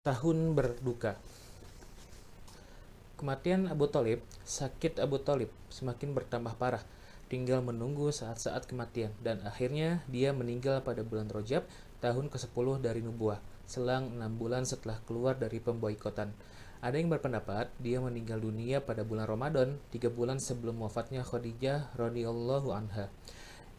Tahun berduka. Kematian Abu Thalib, sakit Abu Thalib semakin bertambah parah, tinggal menunggu saat-saat kematian, dan akhirnya dia meninggal pada bulan Rajab, tahun ke-10 dari nubuah, selang 6 bulan setelah keluar dari pemboikotan. Ada yang berpendapat dia meninggal dunia pada bulan Ramadan, 3 bulan sebelum wafatnya Khadijah radhiyallahu anha.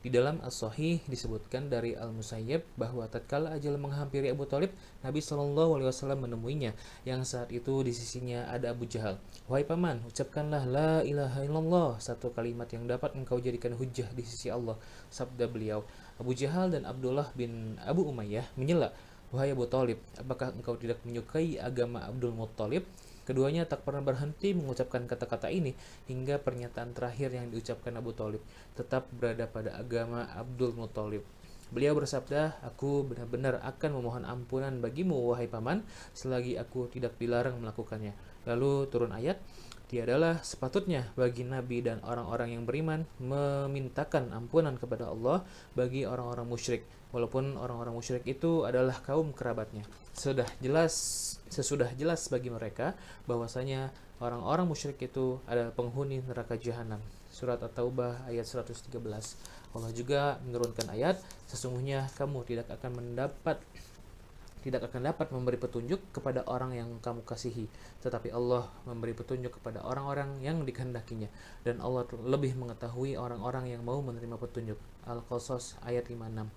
Di dalam As-Sahih disebutkan dari Al-Musayyib bahwa tatkala ajal menghampiri Abu Thalib, Nabi Shallallahu Alaihi Wasallam menemuinya, yang saat itu di sisinya ada Abu Jahal. Wahai paman, ucapkanlah la ilaha illallah, satu kalimat yang dapat engkau jadikan hujjah di sisi Allah. Sabda beliau. Abu Jahal dan Abdullah bin Abu Umayyah menyela, wahai Abu Thalib, apakah engkau tidak menyukai agama Abdul Muttalib? Keduanya tak pernah berhenti mengucapkan kata-kata ini hingga pernyataan terakhir yang diucapkan Abu Thalib, tetap berada pada agama Abdul Muthalib. Beliau bersabda, aku benar-benar akan memohon ampunan bagimu, wahai paman, selagi aku tidak dilarang melakukannya. Lalu turun ayat, tiadalah sepatutnya bagi Nabi dan orang-orang yang beriman memintakan ampunan kepada Allah bagi orang-orang musyrik, walaupun orang-orang musyrik itu adalah kaum kerabatnya. Sesudah jelas bagi mereka bahwasanya orang-orang musyrik itu adalah penghuni neraka jahanam. Surat At-Taubah ayat 113. Allah juga menurunkan ayat, sesungguhnya kamu tidak akan dapat memberi petunjuk kepada orang yang kamu kasihi, tetapi Allah memberi petunjuk kepada orang-orang yang dikehendakinya, dan Allah lebih mengetahui orang-orang yang mau menerima petunjuk. Al-Qasas ayat 56.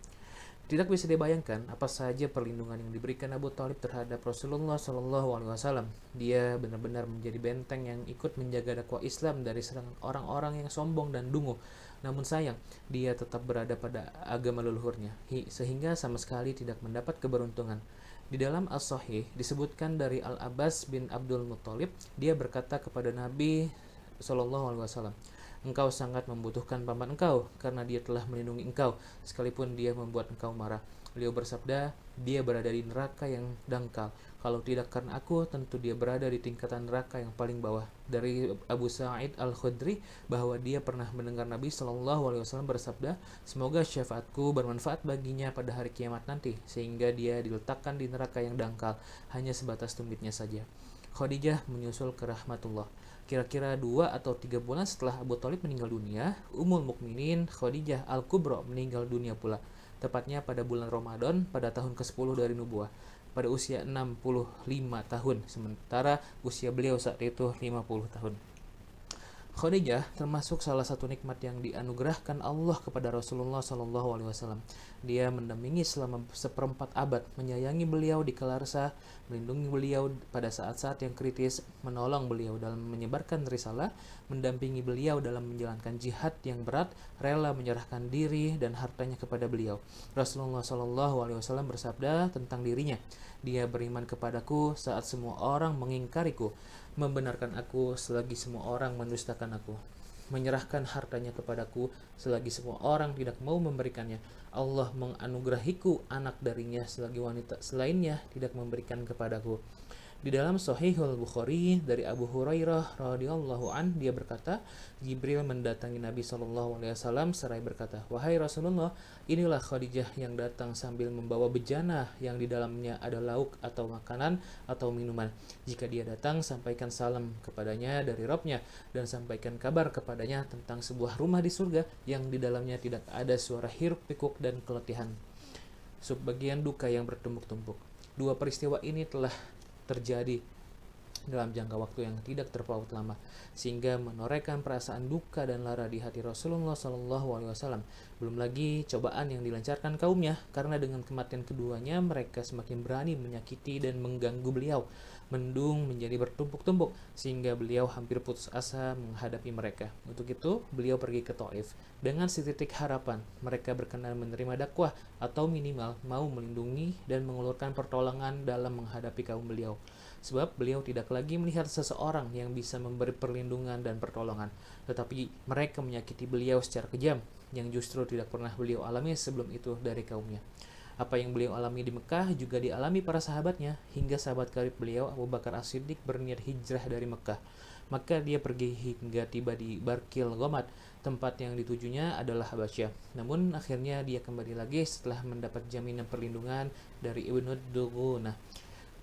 Tidak bisa dibayangkan apa saja perlindungan yang diberikan Abu Thalib terhadap Rasulullah Shallallahu Alaihi Wasallam. Dia benar-benar menjadi benteng yang ikut menjaga dakwah Islam dari serangan orang-orang yang sombong dan dungu. Namun sayang, dia tetap berada pada agama leluhurnya, sehingga sama sekali tidak mendapat keberuntungan. Di dalam As-Sahih disebutkan dari Al-Abbas bin Abdul Muttalib, dia berkata kepada Nabi Shallallahu Alaihi Wasallam, engkau sangat membutuhkan paman engkau karena dia telah melindungi engkau sekalipun dia membuat engkau marah. Beliau bersabda, dia berada di neraka yang dangkal. Kalau tidak karena aku, tentu dia berada di tingkatan neraka yang paling bawah. Dari Abu Sa'id Al-Khudri bahwa dia pernah mendengar Nabi Shallallahu Alaihi Wasallam bersabda, semoga syafaatku bermanfaat baginya pada hari kiamat nanti, sehingga dia diletakkan di neraka yang dangkal, hanya sebatas tumitnya saja. Khadijah menyusul ke rahmatullah. Kira-kira 2 atau 3 bulan setelah Abu Thalib meninggal dunia, Ummul Mukminin Khadijah Al-Kubra meninggal dunia pula, tepatnya pada bulan Ramadan pada tahun ke-10 dari nubuah, pada usia 65 tahun, sementara usia beliau saat itu 50 tahun. Khadijah termasuk salah satu nikmat yang dianugerahkan Allah kepada Rasulullah Shallallahu Alaihi Wasallam. Dia mendampingi selama seperempat abad, menyayangi beliau di kala resah, melindungi beliau pada saat-saat yang kritis, menolong beliau dalam menyebarkan risalah, mendampingi beliau dalam menjalankan jihad yang berat, rela menyerahkan diri dan hartanya kepada beliau. Rasulullah Shallallahu Alaihi Wasallam bersabda tentang dirinya, dia beriman kepadaku saat semua orang mengingkariku, membenarkan aku selagi semua orang mendustakan aku, menyerahkan hartanya kepadaku selagi semua orang tidak mau memberikannya. Allah menganugerahiku anak darinya selagi wanita selainnya tidak memberikan kepadaku. Di dalam Sahihul Bukhari dari Abu Hurairah radhiyallahu an, dia berkata, Jibril mendatangi Nabi Shallallahu Alaihi Wasallam seraya berkata, wahai Rasulullah, inilah Khadijah yang datang sambil membawa bejana yang di dalamnya ada lauk atau makanan atau minuman. Jika dia datang, sampaikan salam kepadanya dari Rabbnya dan sampaikan kabar kepadanya tentang sebuah rumah di surga yang di dalamnya tidak ada suara hiruk pikuk dan keletihan. Subbagian duka yang bertumpuk-tumpuk. Dua peristiwa ini telah terjadi dalam jangka waktu yang tidak terpaut lama, sehingga menorehkan perasaan duka dan lara di hati Rasulullah Shallallahu Alaihi Wasallam. Belum lagi cobaan yang dilancarkan kaumnya, karena dengan kematian keduanya mereka semakin berani menyakiti dan mengganggu beliau. Mendung menjadi bertumpuk-tumpuk sehingga beliau hampir putus asa menghadapi mereka. Untuk itu beliau pergi ke Taif dengan setitik harapan mereka berkenan menerima dakwah atau minimal mau melindungi dan mengeluarkan pertolongan dalam menghadapi kaum beliau. Sebab beliau tidak lagi melihat seseorang yang bisa memberi perlindungan dan pertolongan, tetapi mereka menyakiti beliau secara kejam, yang justru tidak pernah beliau alami sebelum itu dari kaumnya. Apa yang beliau alami di Mekah juga dialami para sahabatnya, hingga sahabat karib beliau Abu Bakar As-Siddiq berniat hijrah dari Mekah. Maka dia pergi hingga tiba di Barkil Ghamad, tempat yang ditujunya adalah Habasyah. Namun akhirnya dia kembali lagi setelah mendapat jaminan perlindungan dari Ibnu Dughunah.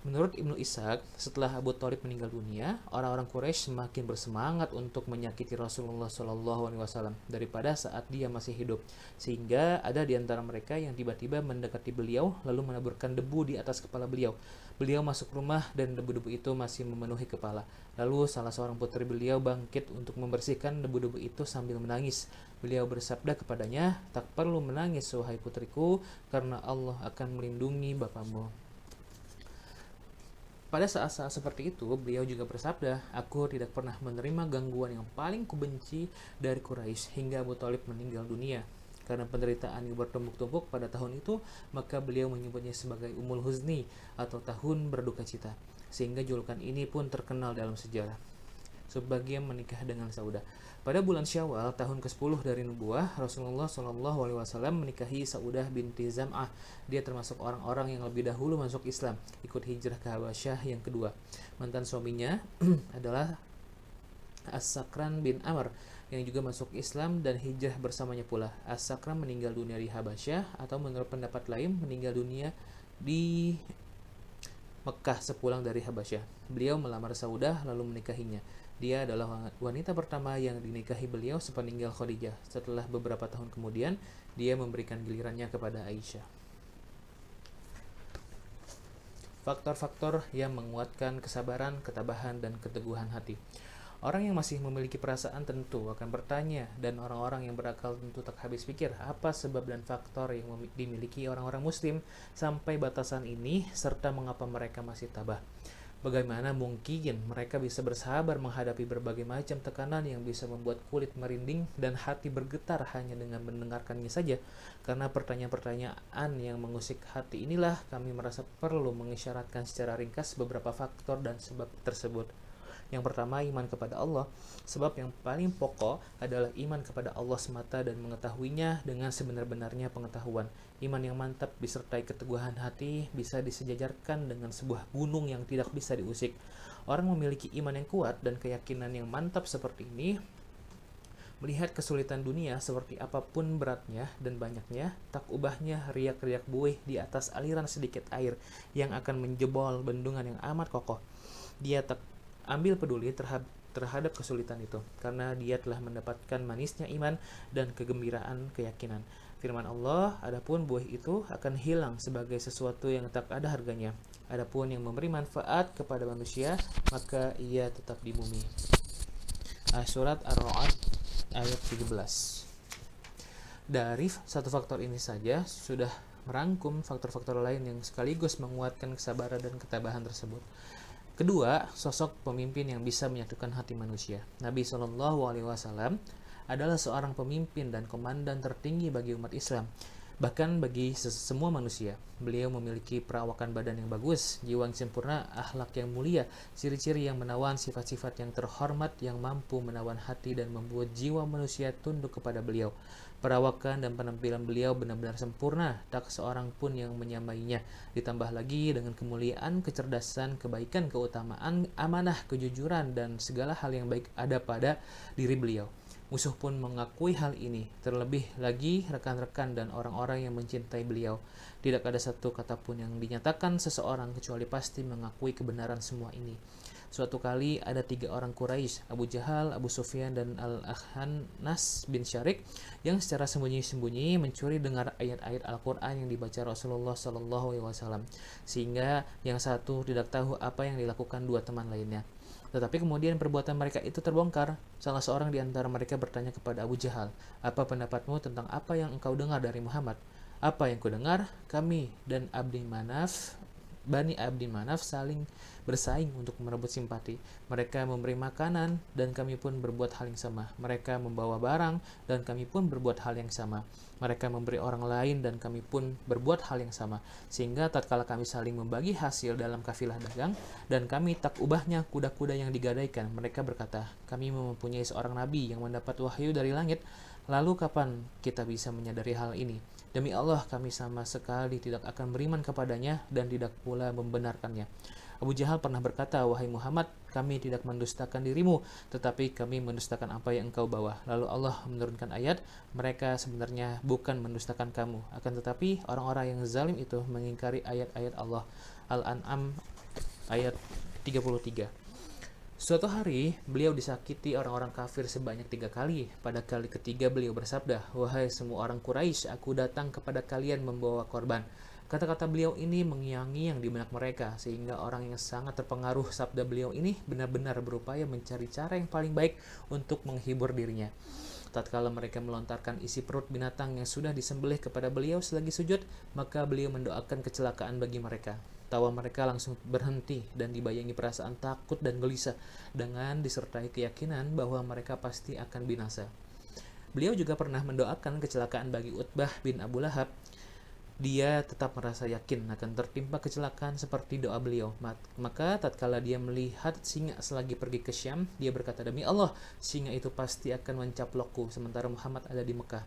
Menurut Ibnu Ishaq, setelah Abu Thalib meninggal dunia, orang-orang Quraisy semakin bersemangat untuk menyakiti Rasulullah SAW daripada saat dia masih hidup, sehingga ada di antara mereka yang tiba-tiba mendekati beliau lalu menaburkan debu di atas kepala beliau. Beliau masuk rumah dan debu-debu itu masih memenuhi kepala. Lalu salah seorang putri beliau bangkit untuk membersihkan debu-debu itu sambil menangis. Beliau bersabda kepadanya, "Tak perlu menangis, wahai putriku, karena Allah akan melindungi bapamu." Pada saat-saat seperti itu, beliau juga bersabda, "Aku tidak pernah menerima gangguan yang paling kubenci dari Quraisy hingga Abu Thalib meninggal dunia." Karena penderitaan yang bertumpuk-tumpuk pada tahun itu, maka beliau menyebutnya sebagai Umul Huzni atau tahun berduka cita. Sehingga julukan ini pun terkenal dalam sejarah. Sebagian menikah dengan Saudah. Pada bulan Syawal tahun ke-10 dari nubuah, Rasulullah SAW menikahi Saudah binti Zam'ah. Dia termasuk orang-orang yang lebih dahulu masuk Islam, ikut hijrah ke Habasyah yang kedua. Mantan suaminya adalah As-Sakran bin Amr yang juga masuk Islam dan hijrah bersamanya pula. As-Sakran meninggal dunia di Habasyah, atau menurut pendapat lain meninggal dunia di Mekah sepulang dari Habasyah. Beliau melamar Saudah lalu menikahinya. Dia adalah wanita pertama yang dinikahi beliau sepeninggal Khadijah. Setelah beberapa tahun kemudian, dia memberikan gilirannya kepada Aisyah. Faktor-faktor yang menguatkan kesabaran, ketabahan, dan keteguhan hati. Orang yang masih memiliki perasaan tentu akan bertanya, dan orang-orang yang berakal tentu tak habis pikir apa sebab dan faktor yang dimiliki orang-orang muslim sampai batasan ini, serta mengapa mereka masih tabah. Bagaimana mungkin mereka bisa bersabar menghadapi berbagai macam tekanan yang bisa membuat kulit merinding dan hati bergetar hanya dengan mendengarkannya saja? Karena pertanyaan-pertanyaan yang mengusik hati inilah kami merasa perlu mengisyaratkan secara ringkas beberapa faktor dan sebab tersebut. Yang pertama, iman kepada Allah. Sebab yang paling pokok adalah iman kepada Allah semata dan mengetahuinya dengan sebenar-benarnya pengetahuan. Iman yang mantap disertai keteguhan hati bisa disejajarkan dengan sebuah gunung yang tidak bisa diusik. Orang memiliki iman yang kuat dan keyakinan yang mantap seperti ini, melihat kesulitan dunia seperti apapun beratnya dan banyaknya, tak ubahnya riak-riak buih di atas aliran sedikit air yang akan menjebol bendungan yang amat kokoh. Dia tak ambil peduli terhadap kesulitan itu, karena dia telah mendapatkan manisnya iman dan kegembiraan keyakinan. Firman Allah, "Adapun buah itu akan hilang sebagai sesuatu yang tak ada harganya. Adapun yang memberi manfaat kepada manusia, maka ia tetap di bumi." Surat Ar-Ra'd ayat 13. Dari satu faktor ini saja sudah merangkum faktor-faktor lain yang sekaligus menguatkan kesabaran dan ketabahan tersebut. Kedua, sosok pemimpin yang bisa menyatukan hati manusia. Nabi SAW adalah seorang pemimpin dan komandan tertinggi bagi umat Islam, bahkan bagi semua manusia. Beliau memiliki perawakan badan yang bagus, jiwa yang sempurna, akhlak yang mulia, ciri-ciri yang menawan, sifat-sifat yang terhormat yang mampu menawan hati dan membuat jiwa manusia tunduk kepada beliau. Perawakan dan penampilan beliau benar-benar sempurna, tak seorang pun yang menyamainya. Ditambah lagi dengan kemuliaan, kecerdasan, kebaikan, keutamaan, amanah, kejujuran, dan segala hal yang baik ada pada diri beliau. Musuh pun mengakui hal ini, terlebih lagi rekan-rekan dan orang-orang yang mencintai beliau. Tidak ada satu kata pun yang dinyatakan seseorang kecuali pasti mengakui kebenaran semua ini. Suatu kali ada 3 orang Quraisy, Abu Jahal, Abu Sufyan, dan Al-Akhnas bin Syarik, yang secara sembunyi-sembunyi mencuri dengar ayat-ayat Al-Quran yang dibaca Rasulullah SAW, sehingga yang satu tidak tahu apa yang dilakukan 2 teman lainnya. Tetapi kemudian perbuatan mereka itu terbongkar. Salah seorang di antara mereka bertanya kepada Abu Jahal, "Apa pendapatmu tentang apa yang engkau dengar dari Muhammad?" "Apa yang kudengar? Kami dan Bani Abdi Manaf saling bersaing untuk merebut simpati. Mereka memberi makanan dan kami pun berbuat hal yang sama. Mereka membawa barang dan kami pun berbuat hal yang sama. Mereka memberi orang lain dan kami pun berbuat hal yang sama. Sehingga tatkala kami saling membagi hasil dalam kafilah dagang dan kami tak ubahnya kuda-kuda yang digadaikan, mereka berkata, kami mempunyai seorang nabi yang mendapat wahyu dari langit. Lalu kapan kita bisa menyadari hal ini? Demi Allah, kami sama sekali tidak akan beriman kepadanya dan tidak pula membenarkannya." Abu Jahal pernah berkata, "Wahai Muhammad, kami tidak mendustakan dirimu, tetapi kami mendustakan apa yang engkau bawa." Lalu Allah menurunkan ayat, "Mereka sebenarnya bukan mendustakan kamu, akan tetapi orang-orang yang zalim itu mengingkari ayat-ayat Allah." Al-An'am ayat 33. Suatu hari, beliau disakiti orang-orang kafir sebanyak 3 kali. Pada kali ketiga beliau bersabda, "Wahai semua orang Quraisy, aku datang kepada kalian membawa korban." Kata-kata beliau ini mengiang-ngiang di benak mereka, sehingga orang yang sangat terpengaruh sabda beliau ini benar-benar berupaya mencari cara yang paling baik untuk menghibur dirinya. Tatkala mereka melontarkan isi perut binatang yang sudah disembelih kepada beliau selagi sujud, maka beliau mendoakan kecelakaan bagi mereka. Tawa mereka langsung berhenti dan dibayangi perasaan takut dan gelisah dengan disertai keyakinan bahwa mereka pasti akan binasa. Beliau juga pernah mendoakan kecelakaan bagi Utbah bin Abu Lahab. Dia tetap merasa yakin akan tertimpa kecelakaan seperti doa beliau. Maka tatkala dia melihat singa selagi pergi ke Syam, dia berkata, "Demi Allah, singa itu pasti akan mencaplokku sementara Muhammad ada di Mekah."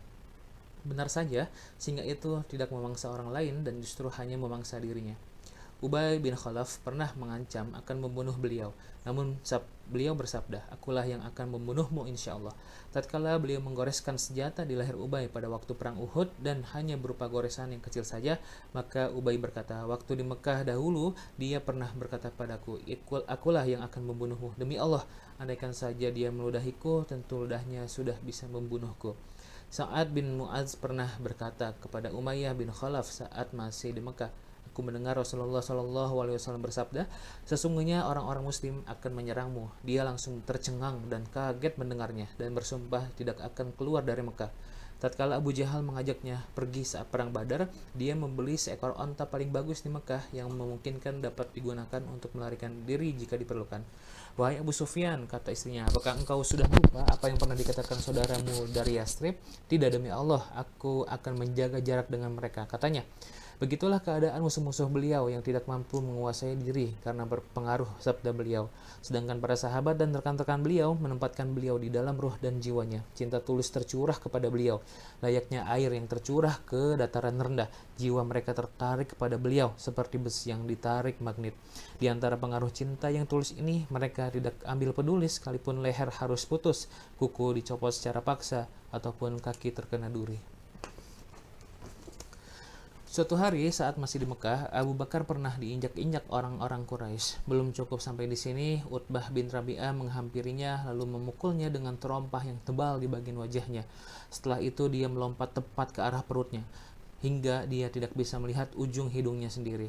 Benar saja, singa itu tidak memangsa orang lain dan justru hanya memangsa dirinya. Ubay bin Khalaf pernah mengancam akan membunuh beliau. Namun beliau bersabda, "Akulah yang akan membunuhmu insya Allah." Tatkala beliau menggoreskan senjata di leher Ubay pada waktu perang Uhud dan hanya berupa goresan yang kecil saja, maka Ubay berkata, "Waktu di Mekah dahulu, dia pernah berkata padaku, akulah yang akan membunuhmu. Demi Allah, andaikan saja dia meludahiku, tentu ludahnya sudah bisa membunuhku." Sa'ad bin Mu'adz pernah berkata kepada Umayyah bin Khalaf saat masih di Mekah, "Aku mendengar Rasulullah SAW bersabda, sesungguhnya orang-orang muslim akan menyerangmu." Dia langsung tercengang dan kaget mendengarnya dan bersumpah tidak akan keluar dari Mekah. Tatkala Abu Jahal mengajaknya pergi saat perang Badar, dia membeli seekor onta paling bagus di Mekah yang memungkinkan dapat digunakan untuk melarikan diri jika diperlukan. "Wahai Abu Sufyan," kata istrinya, "apakah engkau sudah lupa apa yang pernah dikatakan saudaramu dari Yastrib? Tidak, demi Allah, aku akan menjaga jarak dengan mereka," katanya. Begitulah keadaan musuh-musuh beliau yang tidak mampu menguasai diri karena berpengaruh sabda beliau. Sedangkan para sahabat dan rekan-rekan beliau menempatkan beliau di dalam ruh dan jiwanya. Cinta tulus tercurah kepada beliau. Layaknya air yang tercurah ke dataran rendah, jiwa mereka tertarik kepada beliau seperti besi yang ditarik magnet. Di antara pengaruh cinta yang tulus ini, mereka tidak ambil peduli sekalipun leher harus putus, kuku dicopot secara paksa, ataupun kaki terkena duri. Suatu hari saat masih di Mekah, Abu Bakar pernah diinjak-injak orang-orang Quraisy. Belum cukup sampai di sini, Utbah bin Rabi'ah menghampirinya lalu memukulnya dengan terompah yang tebal di bagian wajahnya. Setelah itu dia melompat tepat ke arah perutnya, hingga dia tidak bisa melihat ujung hidungnya sendiri.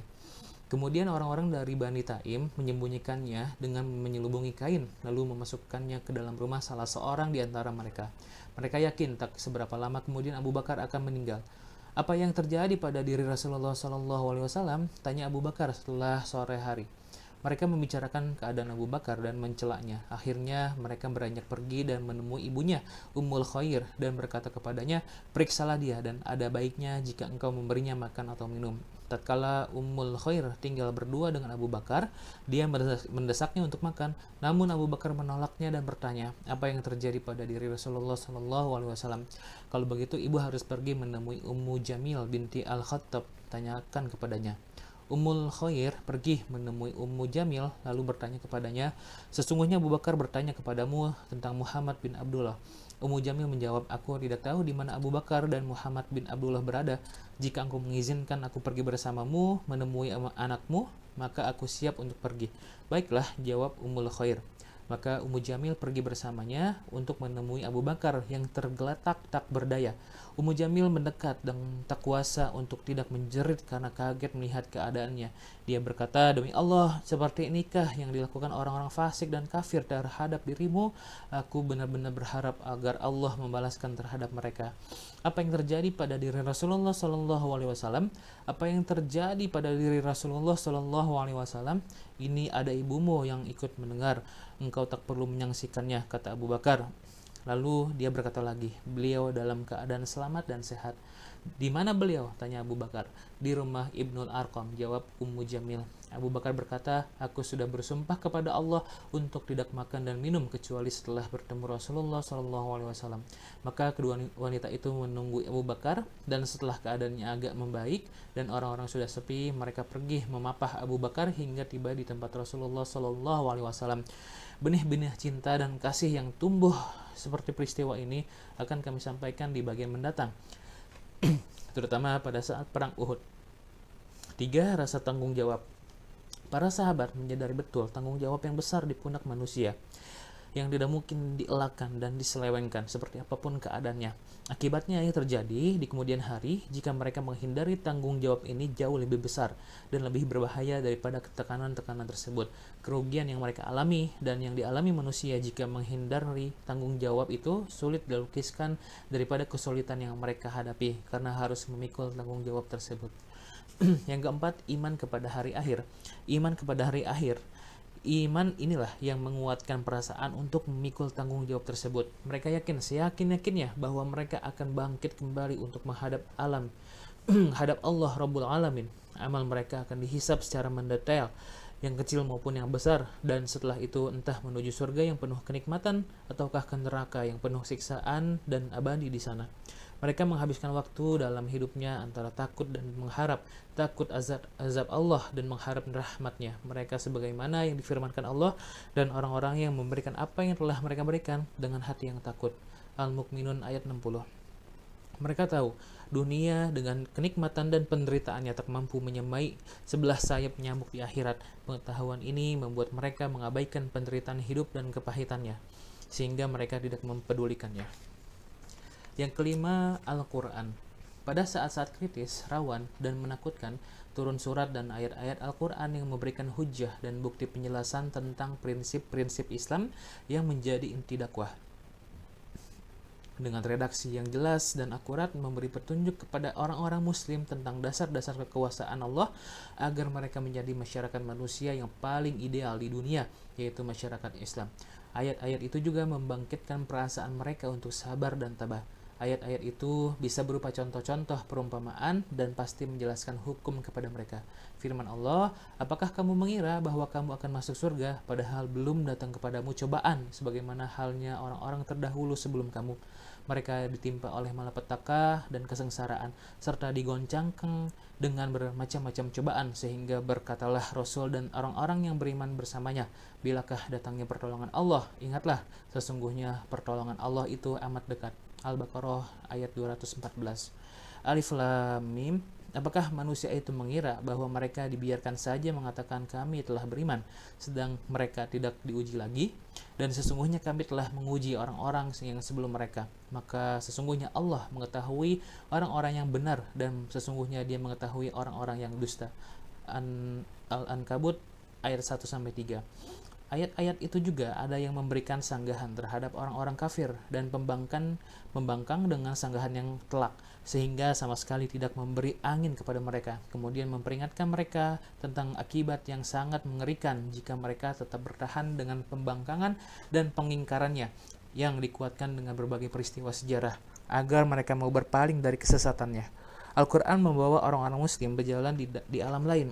Kemudian orang-orang dari Bani Taim menyembunyikannya dengan menyelubungi kain, lalu memasukkannya ke dalam rumah salah seorang di antara mereka. Mereka yakin tak seberapa lama kemudian Abu Bakar akan meninggal. "Apa yang terjadi pada diri Rasulullah SAW?" tanya Abu Bakar setelah sore hari. Mereka membicarakan keadaan Abu Bakar dan mencelaknya. Akhirnya mereka beranjak pergi dan menemui ibunya, Ummul Khair, dan berkata kepadanya, "Periksalah dia dan ada baiknya jika engkau memberinya makan atau minum." Tatkala Ummul Khair tinggal berdua dengan Abu Bakar, dia mendesaknya untuk makan. Namun Abu Bakar menolaknya dan bertanya, "Apa yang terjadi pada diri Rasulullah SAW?" "Kalau begitu ibu harus pergi menemui Ummu Jamil binti Al-Khattab, tanyakan kepadanya." Ummul Khair pergi menemui Ummu Jamil lalu bertanya kepadanya, "Sesungguhnya Abu Bakar bertanya kepadamu tentang Muhammad bin Abdullah." Ummu Jamil menjawab, "Aku tidak tahu di mana Abu Bakar dan Muhammad bin Abdullah berada. Jika engkau mengizinkan aku pergi bersamamu menemui anakmu, maka aku siap untuk pergi." "Baiklah," jawab Ummul Khair. Maka Ummu Jamil pergi bersamanya untuk menemui Abu Bakar yang tergeletak tak berdaya. Ummu Jamil mendekat dan tak kuasa untuk tidak menjerit karena kaget melihat keadaannya. Dia berkata, "Demi Allah, seperti inikah yang dilakukan orang-orang fasik dan kafir terhadap dirimu? Aku benar-benar berharap agar Allah membalaskan terhadap mereka." Apa yang terjadi pada diri Rasulullah SAW? Apa yang terjadi pada diri Rasulullah SAW? "Ini ada ibumu yang ikut mendengar. Engkau tak perlu menyaksikannya," kata Abu Bakar. Lalu dia berkata lagi, "Beliau dalam keadaan selamat dan sehat." "Di mana beliau?" tanya Abu Bakar. "Di rumah Ibnul Arqam," jawab Ummu Jamil. Abu Bakar berkata, "Aku sudah bersumpah kepada Allah untuk tidak makan dan minum kecuali setelah bertemu Rasulullah SAW." Maka kedua wanita itu menunggu Abu Bakar, dan setelah keadaannya agak membaik dan orang-orang sudah sepi, mereka pergi memapah Abu Bakar hingga tiba di tempat Rasulullah SAW. Benih-benih cinta dan kasih yang tumbuh seperti peristiwa ini akan kami sampaikan di bagian mendatang, terutama pada saat perang Uhud. 3. Rasa tanggung jawab. Para sahabat menyadari betul tanggung jawab yang besar di pundak manusia yang tidak mungkin dielakkan dan diselewengkan seperti apapun keadaannya. Akibatnya yang terjadi di kemudian hari jika mereka menghindari tanggung jawab ini jauh lebih besar dan lebih berbahaya daripada tekanan-tekanan tersebut. Kerugian yang mereka alami dan yang dialami manusia jika menghindari tanggung jawab itu sulit dilukiskan daripada kesulitan yang mereka hadapi karena harus memikul tanggung jawab tersebut. Yang keempat, iman kepada hari akhir. Iman kepada hari akhir. Iman inilah yang menguatkan perasaan untuk memikul tanggung jawab tersebut. Mereka yakin, seyakin-yakinnya bahwa mereka akan bangkit kembali untuk menghadap alam, hadap Allah Rabbul Alamin. Amal mereka akan dihisap secara mendetail, yang kecil maupun yang besar, dan setelah itu entah menuju surga yang penuh kenikmatan ataukah ke neraka yang penuh siksaan dan abadi di sana. Mereka menghabiskan waktu dalam hidupnya antara takut dan mengharap, takut azab Allah dan mengharap rahmatnya. Mereka sebagaimana yang difirmankan Allah, dan orang-orang yang memberikan apa yang telah mereka berikan dengan hati yang takut. Al-Mu'minun ayat 60. Mereka tahu dunia dengan kenikmatan dan penderitaannya tak mampu menyamai sebelah sayap nyamuk di akhirat. Pengetahuan ini membuat mereka mengabaikan penderitaan hidup dan kepahitannya, sehingga mereka tidak mempedulikannya. Yang kelima, Al-Quran. Pada saat-saat kritis, rawan, dan menakutkan, turun surat dan ayat-ayat Al-Quran yang memberikan hujah dan bukti penjelasan tentang prinsip-prinsip Islam yang menjadi inti dakwah. Dengan redaksi yang jelas dan akurat memberi petunjuk kepada orang-orang muslim tentang dasar-dasar kekuasaan Allah agar mereka menjadi masyarakat manusia yang paling ideal di dunia, yaitu masyarakat Islam. Ayat-ayat itu juga membangkitkan perasaan mereka untuk sabar dan tabah. Ayat-ayat itu bisa berupa contoh-contoh perumpamaan dan pasti menjelaskan hukum kepada mereka. Firman Allah, apakah kamu mengira bahwa kamu akan masuk surga padahal belum datang kepadamu cobaan sebagaimana halnya orang-orang terdahulu sebelum kamu? Mereka ditimpa oleh malapetaka dan kesengsaraan serta digoncangkan dengan bermacam-macam cobaan sehingga berkatalah Rasul dan orang-orang yang beriman bersamanya, bilakah datangnya pertolongan Allah? Ingatlah, sesungguhnya pertolongan Allah itu amat dekat. Al-Baqarah ayat 214. Alif Lam Mim. Apakah manusia itu mengira bahwa mereka dibiarkan saja mengatakan kami telah beriman, sedang mereka tidak diuji lagi? Dan sesungguhnya kami telah menguji orang-orang yang sebelum mereka. Maka sesungguhnya Allah mengetahui orang-orang yang benar, dan sesungguhnya Dia mengetahui orang-orang yang dusta. Al-Ankabut ayat 1-3. Ayat-ayat itu juga ada yang memberikan sanggahan terhadap orang-orang kafir dan membangkang dengan sanggahan yang telak, sehingga sama sekali tidak memberi angin kepada mereka. Kemudian memperingatkan mereka tentang akibat yang sangat mengerikan jika mereka tetap bertahan dengan pembangkangan dan pengingkarannya yang dikuatkan dengan berbagai peristiwa sejarah, agar mereka mau berpaling dari kesesatannya. Al-Quran membawa orang-orang muslim berjalan di alam lain,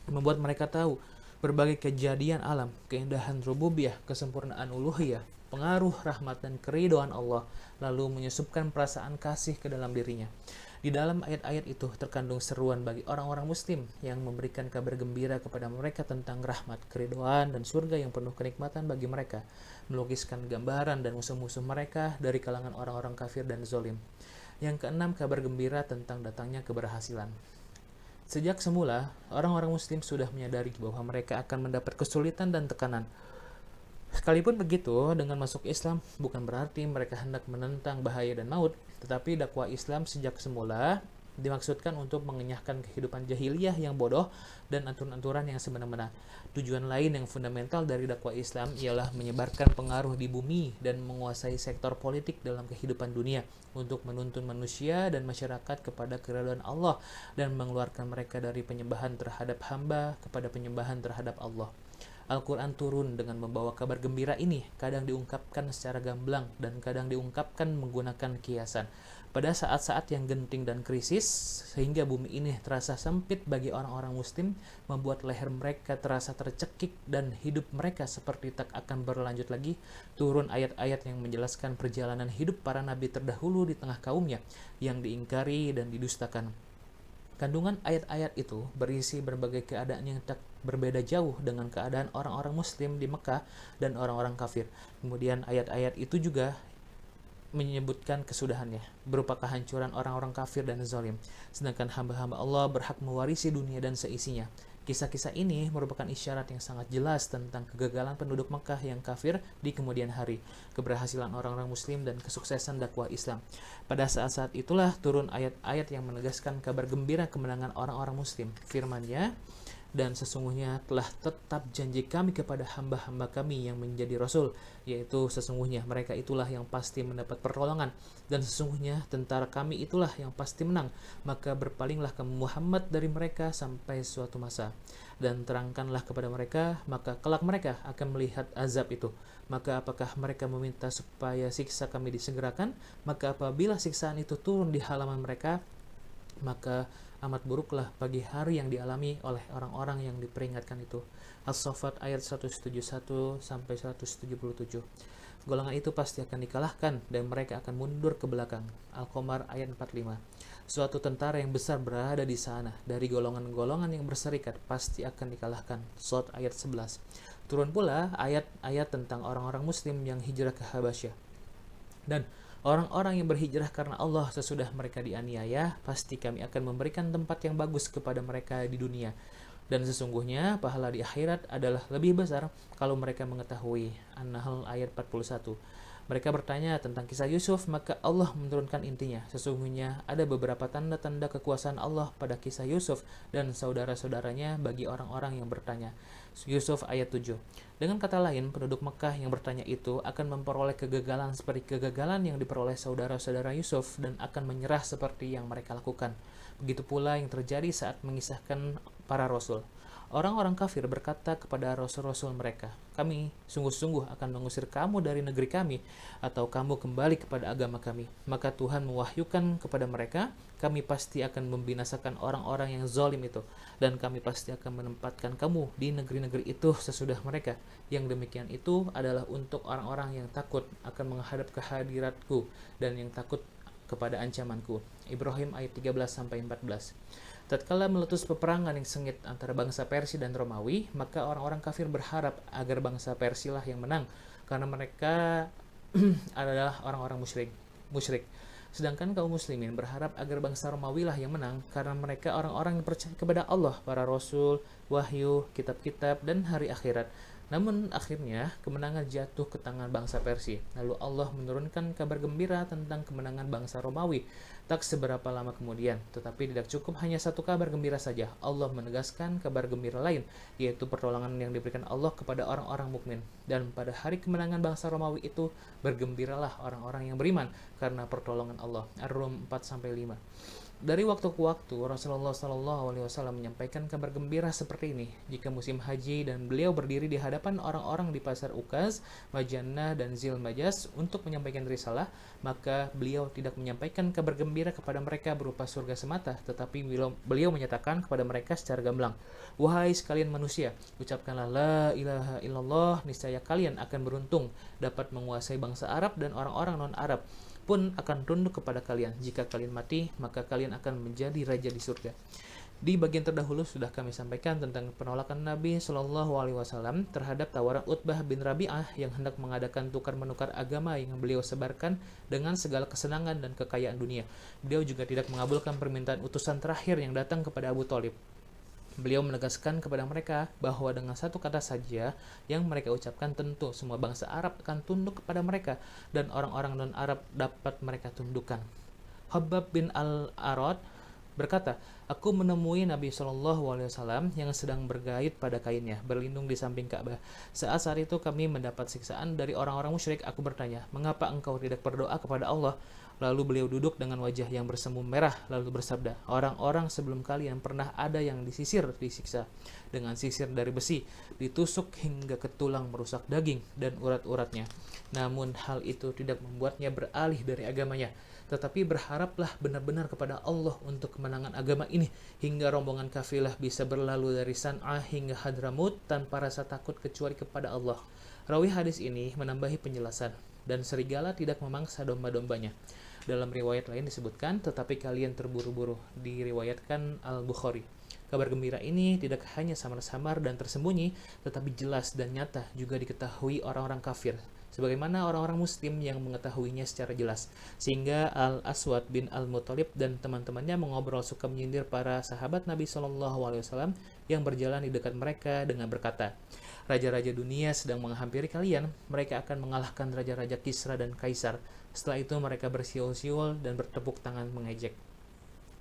membuat mereka tahu berbagai kejadian alam, keindahan rububiyah, kesempurnaan uluhiyah, pengaruh rahmat dan keridhaan Allah, lalu menyusupkan perasaan kasih ke dalam dirinya. Di dalam ayat-ayat itu terkandung seruan bagi orang-orang muslim yang memberikan kabar gembira kepada mereka tentang rahmat, keridhaan, dan surga yang penuh kenikmatan bagi mereka, melukiskan gambaran dan musuh-musuh mereka dari kalangan orang-orang kafir dan zalim. Yang keenam, kabar gembira tentang datangnya keberhasilan. Sejak semula, orang-orang muslim sudah menyadari bahwa mereka akan mendapat kesulitan dan tekanan. Sekalipun begitu, dengan masuk Islam bukan berarti mereka hendak menentang bahaya dan maut, tetapi dakwah Islam sejak semula dimaksudkan untuk mengenyahkan kehidupan jahiliyah yang bodoh dan aturan-aturan yang semena-mena. Tujuan lain yang fundamental dari dakwah Islam ialah menyebarkan pengaruh di bumi dan menguasai sektor politik dalam kehidupan dunia untuk menuntun manusia dan masyarakat kepada keridhaan Allah dan mengeluarkan mereka dari penyembahan terhadap hamba kepada penyembahan terhadap Allah. Al-Quran turun dengan membawa kabar gembira ini, kadang diungkapkan secara gamblang dan kadang diungkapkan menggunakan kiasan. Pada saat-saat yang genting dan krisis, sehingga bumi ini terasa sempit bagi orang-orang muslim, membuat leher mereka terasa tercekik dan hidup mereka seperti tak akan berlanjut lagi, turun ayat-ayat yang menjelaskan perjalanan hidup para nabi terdahulu di tengah kaumnya yang diingkari dan didustakan. Kandungan ayat-ayat itu berisi berbagai keadaan yang tak berbeda jauh dengan keadaan orang-orang muslim di Mekah dan orang-orang kafir. Kemudian ayat-ayat itu juga menyebutkan kesudahannya, berupa kehancuran orang-orang kafir dan zalim. Sedangkan hamba-hamba Allah berhak mewarisi dunia dan seisinya. Kisah-kisah ini merupakan isyarat yang sangat jelas tentang kegagalan penduduk Mekah yang kafir di kemudian hari, keberhasilan orang-orang muslim dan kesuksesan dakwah Islam. Pada saat-saat itulah turun ayat-ayat yang menegaskan kabar gembira kemenangan orang-orang muslim. Firman-Nya, dan sesungguhnya telah tetap janji kami kepada hamba-hamba kami yang menjadi rasul, yaitu sesungguhnya mereka itulah yang pasti mendapat pertolongan, dan sesungguhnya tentara kami itulah yang pasti menang. Maka berpalinglah kamu Muhammad dari mereka sampai suatu masa, dan terangkanlah kepada mereka, maka kelak mereka akan melihat azab itu. Maka apakah mereka meminta supaya siksa kami disegerakan? Maka apabila siksaan itu turun di halaman mereka, maka amat buruklah bagi hari yang dialami oleh orang-orang yang diperingatkan itu. As-Saffat ayat 171 sampai 177. Golongan itu pasti akan dikalahkan dan mereka akan mundur ke belakang. Al-Qamar ayat 45. Suatu tentara yang besar berada di sana dari golongan-golongan yang berserikat pasti akan dikalahkan. Shad ayat 11. Turun pula ayat-ayat tentang orang-orang muslim yang hijrah ke Habasyah. Dan orang-orang yang berhijrah karena Allah sesudah mereka dianiaya, pasti kami akan memberikan tempat yang bagus kepada mereka di dunia. Dan sesungguhnya pahala di akhirat adalah lebih besar kalau mereka mengetahui. An-Nahl ayat 41. Mereka bertanya tentang kisah Yusuf, maka Allah menurunkan intinya. Sesungguhnya ada beberapa tanda-tanda kekuasaan Allah pada kisah Yusuf dan saudara-saudaranya bagi orang-orang yang bertanya. Yusuf ayat 7. Dengan kata lain, penduduk Mekah yang bertanya itu akan memperoleh kegagalan seperti kegagalan yang diperoleh saudara-saudara Yusuf dan akan menyerah seperti yang mereka lakukan. Begitu pula yang terjadi saat mengisahkan para rasul. Orang-orang kafir berkata kepada rasul-rasul mereka, kami sungguh-sungguh akan mengusir kamu dari negeri kami, atau kamu kembali kepada agama kami. Maka Tuhan mewahyukan kepada mereka, kami pasti akan membinasakan orang-orang yang zalim itu, dan kami pasti akan menempatkan kamu di negeri-negeri itu sesudah mereka. Yang demikian itu adalah untuk orang-orang yang takut akan menghadap kehadiratku, dan yang takut kepada ancamanku. Ibrahim ayat 13-14. Tatkala meletus peperangan yang sengit antara bangsa Persia dan Romawi, maka orang-orang kafir berharap agar bangsa Persia lah yang menang, karena mereka adalah orang-orang musyrik. Sedangkan kaum muslimin berharap agar bangsa Romawi lah yang menang, karena mereka orang-orang yang percaya kepada Allah, para rasul, wahyu, kitab-kitab, dan hari akhirat. Namun akhirnya kemenangan jatuh ke tangan bangsa Persia. Lalu Allah menurunkan kabar gembira tentang kemenangan bangsa Romawi tak seberapa lama kemudian. Tetapi tidak cukup hanya satu kabar gembira saja. Allah menegaskan kabar gembira lain, yaitu pertolongan yang diberikan Allah kepada orang-orang mukmin. Dan pada hari kemenangan bangsa Romawi itu bergembiralah orang-orang yang beriman karena pertolongan Allah. Ar-Rum 4-5. Dari waktu ke waktu, Rasulullah SAW menyampaikan kabar gembira seperti ini. Jika musim haji dan beliau berdiri di hadapan orang-orang di pasar Ukaz, Majannah, dan Zilmajas untuk menyampaikan risalah, maka beliau tidak menyampaikan kabar gembira kepada mereka berupa surga semata, tetapi beliau menyatakan kepada mereka secara gamblang, wahai sekalian manusia, ucapkanlah la ilaha illallah, niscaya kalian akan beruntung, dapat menguasai bangsa Arab dan orang-orang non-Arab pun akan tunduk kepada kalian. Jika kalian mati, maka kalian akan menjadi raja di surga. Di bagian terdahulu sudah kami sampaikan tentang penolakan Nabi Shallallahu Alaihi Wasallam terhadap tawaran Utbah bin Rabi'ah yang hendak mengadakan tukar-menukar agama yang beliau sebarkan dengan segala kesenangan dan kekayaan dunia. Beliau juga tidak mengabulkan permintaan utusan terakhir yang datang kepada Abu Thalib. Beliau menegaskan kepada mereka bahwa dengan satu kata saja yang mereka ucapkan, tentu semua bangsa Arab akan tunduk kepada mereka dan orang-orang non-Arab dapat mereka tundukkan. Khabbab bin Al-Arad berkata, aku menemui Nabi SAW yang sedang bergait pada kainnya, berlindung di samping Ka'bah. Saat itu kami mendapat siksaan dari orang-orang musyrik. Aku bertanya, mengapa engkau tidak berdoa kepada Allah? Lalu beliau duduk dengan wajah yang bersemu merah, lalu bersabda, orang-orang sebelum kalian pernah ada yang disiksa dengan sisir dari besi, ditusuk hingga ke tulang merusak daging dan urat-uratnya. Namun hal itu tidak membuatnya beralih dari agamanya, tetapi berharaplah benar-benar kepada Allah untuk kemenangan agama ini, hingga rombongan kafilah bisa berlalu dari San'ah hingga Hadramut tanpa rasa takut kecuali kepada Allah. Rawi hadis ini menambahi penjelasan, dan serigala tidak memangsa domba-dombanya. Dalam riwayat lain disebutkan, tetapi kalian terburu-buru, diriwayatkan Al-Bukhari. Kabar gembira ini tidak hanya samar-samar dan tersembunyi, tetapi jelas dan nyata juga diketahui orang-orang kafir. sebagaimana orang-orang muslim yang mengetahuinya secara jelas. Sehingga Al-Aswad bin Al-Muttalib dan teman-temannya mengobrol suka menyindir para sahabat Nabi SAW yang berjalan di dekat mereka dengan berkata, "Raja-raja dunia sedang menghampiri kalian, mereka akan mengalahkan raja-raja Kisra dan Kaisar." Setelah itu mereka bersiul-siul dan bertepuk tangan mengejek.